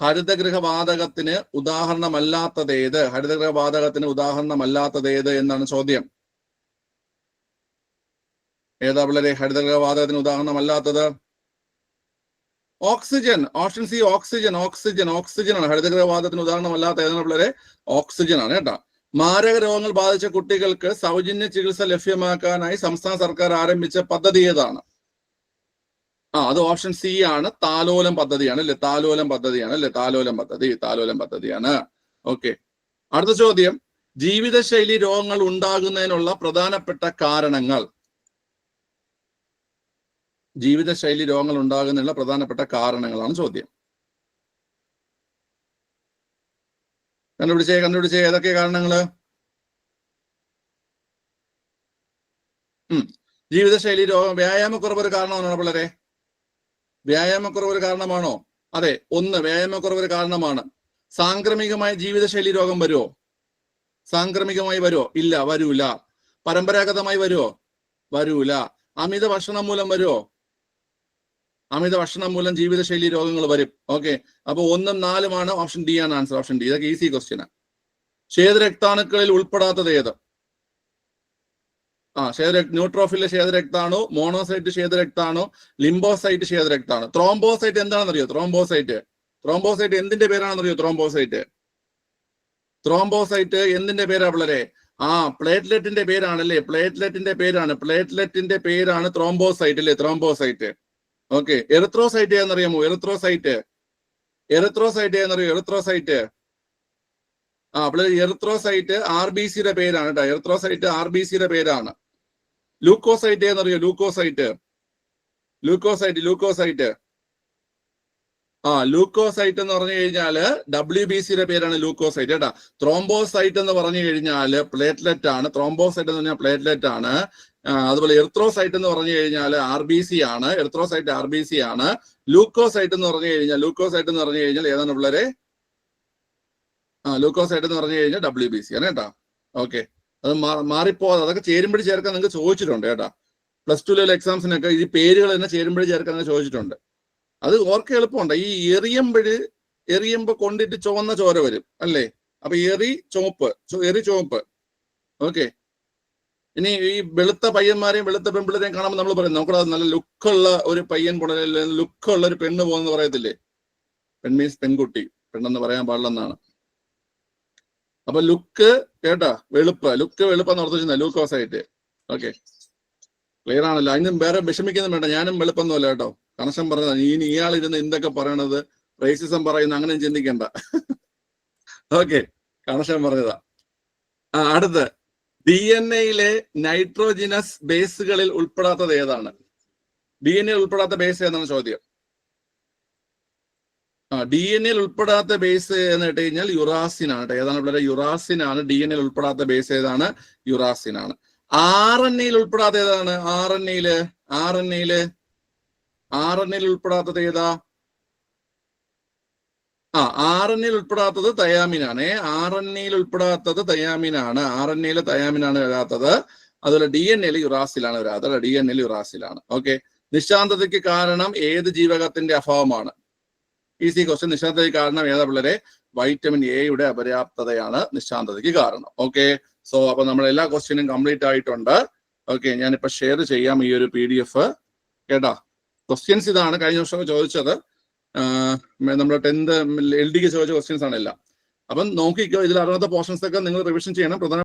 ഹരിതഗൃഹവാതകത്തിന് ഉദാഹരണമല്ലാത്തത് ഏത് എന്നാണ് ചോദ്യം. ഏതാ പിള്ളേരെ ഹരിതഗൃഹവാതകത്തിന് ഉദാഹരണമല്ലാത്തത്? ഓക്സിജൻ. ഓപ്ഷൻ സി, ഓക്സിജൻ ആണ് ഹരിതഗൃഹവാതകത്തിന് ഉദാഹരണമല്ലാത്ത ഏതാണ് പിള്ളേരെ? ഓക്സിജൻ ആണ് കേട്ടോ. മാരക രോഗങ്ങൾ ബാധിച്ച കുട്ടികൾക്ക് സൗജന്യ ചികിത്സ ലഭ്യമാക്കാനായി സംസ്ഥാന സർക്കാർ ആരംഭിച്ച പദ്ധതി ഏതാണ്? അത് ഓപ്ഷൻ സി ആണ്, താലോലം പദ്ധതിയാണ് അല്ലെ? താലോലം പദ്ധതിയാണ്. ഓക്കെ, അടുത്ത ചോദ്യം, ജീവിതശൈലി രോഗങ്ങൾ ഉണ്ടാകുന്നതിനുള്ള പ്രധാനപ്പെട്ട കാരണങ്ങൾ. കാരണങ്ങളാണ് ചോദ്യം. കണ്ടുപിടിച്ചേ ഏതൊക്കെ കാരണങ്ങള്? ജീവിതശൈലി രോഗം. വ്യായാമക്കുറവ് ഒരു കാരണമാണോ പിള്ളേരെ? വ്യായാമക്കുറവ് ഒരു കാരണമാണോ? അതെ, 1 വ്യായാമക്കുറവ് ഒരു കാരണമാണ്. സാംക്രമികമായ ജീവിതശൈലി രോഗം വരുമോ? ഇല്ല, വരൂല. പരമ്പരാഗതമായി വരുമോ? വരൂല. അമിത ഭക്ഷണം മൂലം വരുമോ? അമിത ഭക്ഷണം മൂലം ജീവിതശൈലി രോഗങ്ങൾ വരും. ഓക്കെ, അപ്പൊ 1ഉം 4ഉമാണ്. ഓപ്ഷൻ ഡി ആണ് ആൻസർ. Option D. ഇതൊക്കെ ഈസി ക്വസ്റ്റ്യൻ. ശ്വേതരക്താണുക്കളിൽ ഉൾപ്പെടാത്തത് ഏത്? ന്യൂട്രോഫിലെ ശ്വേതരക്താണു, മോണോസൈറ്റ് ശ്വേതരക്താണു, ലിംബോസൈറ്റ് ശ്വേതരക്താണു. ത്രോംബോസൈറ്റ് എന്താണെന്നറിയോ? ത്രോംബോസൈറ്റ് എന്തിന്റെ പേരാണെന്നറിയോ? ത്രോംബോസൈറ്റ് എന്തിന്റെ പേരാ പിള്ളേരെ? പ്ലേറ്റ്ലെറ്റിന്റെ പേരാണല്ലേ? പ്ലേറ്റ്ലെറ്റിന്റെ പേരാണ് ത്രോംബോസൈറ്റ് അല്ലേ? ത്രോംബോസൈറ്റ്. ഓക്കെ, എറിത്രോസൈറ്റ് ഏതെന്നറിയാമോ? എറിത്രോസൈറ്റ് എറിത്രോസൈറ്റ് RBCയുടെ പേരാണ് കേട്ടോ. എറിത്രോസൈറ്റ് RBCയുടെ പേരാണ്. ലൂക്കോസൈറ്റ് എന്നറിയോ? ലൂക്കോസൈറ്റ് എന്ന് പറഞ്ഞു കഴിഞ്ഞാല് WBCയുടെ പേരാണ് ലൂക്കോസൈറ്റ് കേട്ടാ. ത്രോംബോസൈറ്റ് എന്ന് പറഞ്ഞു കഴിഞ്ഞാൽ പ്ലേറ്റ്ലെറ്റ് ആണ്. ത്രോംബോസൈറ്റ് എന്ന് പറഞ്ഞാൽ പ്ലേറ്റ്ലെറ്റ് ആണ്. അതുപോലെ എറിത്രോസൈറ്റ് എന്ന് പറഞ്ഞു കഴിഞ്ഞാൽ RBC ആണ്. ലൂക്കോസൈറ്റ് എന്ന് പറഞ്ഞു കഴിഞ്ഞാൽ ഏതാണ് പിള്ളേരെ? ലൂക്കോസൈറ്റ് എന്ന് പറഞ്ഞു കഴിഞ്ഞാൽ WBC ആണ് കേട്ടാ. ഓക്കെ, അത് മാറിപ്പോകാതെ അതൊക്കെ ചേരുമ്പടി ചേർക്കാൻ നിങ്ങൾക്ക് ചോദിച്ചിട്ടുണ്ട് കേട്ടാ. +2 ലെവൽ എക്സാംസിനൊക്കെ ഈ പേരുകൾ തന്നെ ചേരുമ്പടി ചേർക്കാൻ ചോദിച്ചിട്ടുണ്ട്. അത് ഓർക്ക എളുപ്പമുണ്ട്. ഈ എറിയുമ്പോ കൊണ്ടിട്ട് ചുവന്ന ചോര വരും അല്ലേ? അപ്പൊ എറി ചുവപ്പ്. ഓക്കെ, ഇനി ഈ വെളുത്ത പയ്യന്മാരെയും വെളുത്ത പെൺപിള്ളേരെയും കാണുമ്പോൾ നമ്മൾ പറയും നമുക്കത് നല്ല ലുക്കുള്ള ഒരു പയ്യൻ ലുക്കുള്ള ഒരു പെണ്ണ് പോകുന്ന പറയത്തില്ലേ? പെൺ മീൻസ് പെൺകുട്ടി, പെണ്ണെന്ന് പറയാൻ പാടില്ലെന്നാണ്. അപ്പൊ ലുക്ക് കേട്ടാ, വെളുപ്പെന്ന് ഓർത്ത് വെച്ചാൽ ലൂക്കോസൈറ്റ്. ഓക്കെ, ക്ലിയർ ആണല്ലോ. അതിനും വേറെ വിഷമിക്കൊന്നും വേണ്ട. ഞാനും വെളുപ്പൊന്നുമല്ല കേട്ടോ. കണക്ഷൻ പറഞ്ഞതാ. ഇയാളിരുന്ന് എന്തൊക്കെ പറയണത്, റേസിസം പറയുന്ന അങ്ങനെ ചിന്തിക്കണ്ട. ഓക്കെ, കണക്ഷൻ പറഞ്ഞതാ. അടുത്ത്, DNA നൈട്രോജിനസ് ബേസുകളിൽ ഉൾപ്പെടാത്തത് ഏതാണ്? DNA ഉൾപ്പെടാത്ത ബേസ് ഏതാണ് ചോദ്യം. DNA ഉൾപ്പെടാത്ത ബേസ് എന്ന് കേട്ട് കഴിഞ്ഞാൽ യുറാസിൻ ആണ്. ഏതാണ് പിള്ളേരെ? യുറാസിൻ ആണ്. DNA ഉൾപ്പെടാത്ത ബേസ് ഏതാണ്? യുറാസിൻ ആണ്. RNA ഉൾപ്പെടാത്ത ഏതാണ്? RNA ഉൾപ്പെടാത്തത് ഏതാ? RNA ഉൾപ്പെടാത്തത് തയാമിനാണ്. RNA ഉൾപ്പെടാത്തത് തയാമിനാണ്. RNA തയാമിനാണ് വരാത്തത്. അതുപോലെ DNA യുറാസിലാണ് വരാത്തത്. DNA യുറാസിലാണ്. ഓക്കെ. നിശാന്തതയ്ക്ക് കാരണം ഏത് ജീവകത്തിന്റെ അഭാവമാണ്? Easy question. നിശാന്തതയ്ക്ക് കാരണം ഏതാ പിള്ളേരെ? വൈറ്റമിൻ എയുടെ അപര്യാപ്തതയാണ് നിശാന്തതയ്ക്ക് കാരണം. ഓക്കെ. സോ അപ്പൊ നമ്മൾ എല്ലാ ക്വസ്റ്റ്യനും കംപ്ലീറ്റ് ആയിട്ടുണ്ട്. ഓക്കെ, ഞാനിപ്പോ ഷെയർ ചെയ്യാം ഈ ഒരു PDF. കേട്ടാ, ക്വസ്റ്റ്യൻസ് ഇതാണ്. കഴിഞ്ഞ വർഷം ചോദിച്ചത് നമ്മുടെ 10th LD ചോദിച്ച ക്വസ്റ്റ്യൻസ് ആണ് എല്ലാം. അപ്പം നോക്കിക്കോ, ഇതിൽ അറിയാത്ത പോർഷൻസ് ഒക്കെ നിങ്ങൾ റിവിഷൻ ചെയ്യണം. പ്രധാന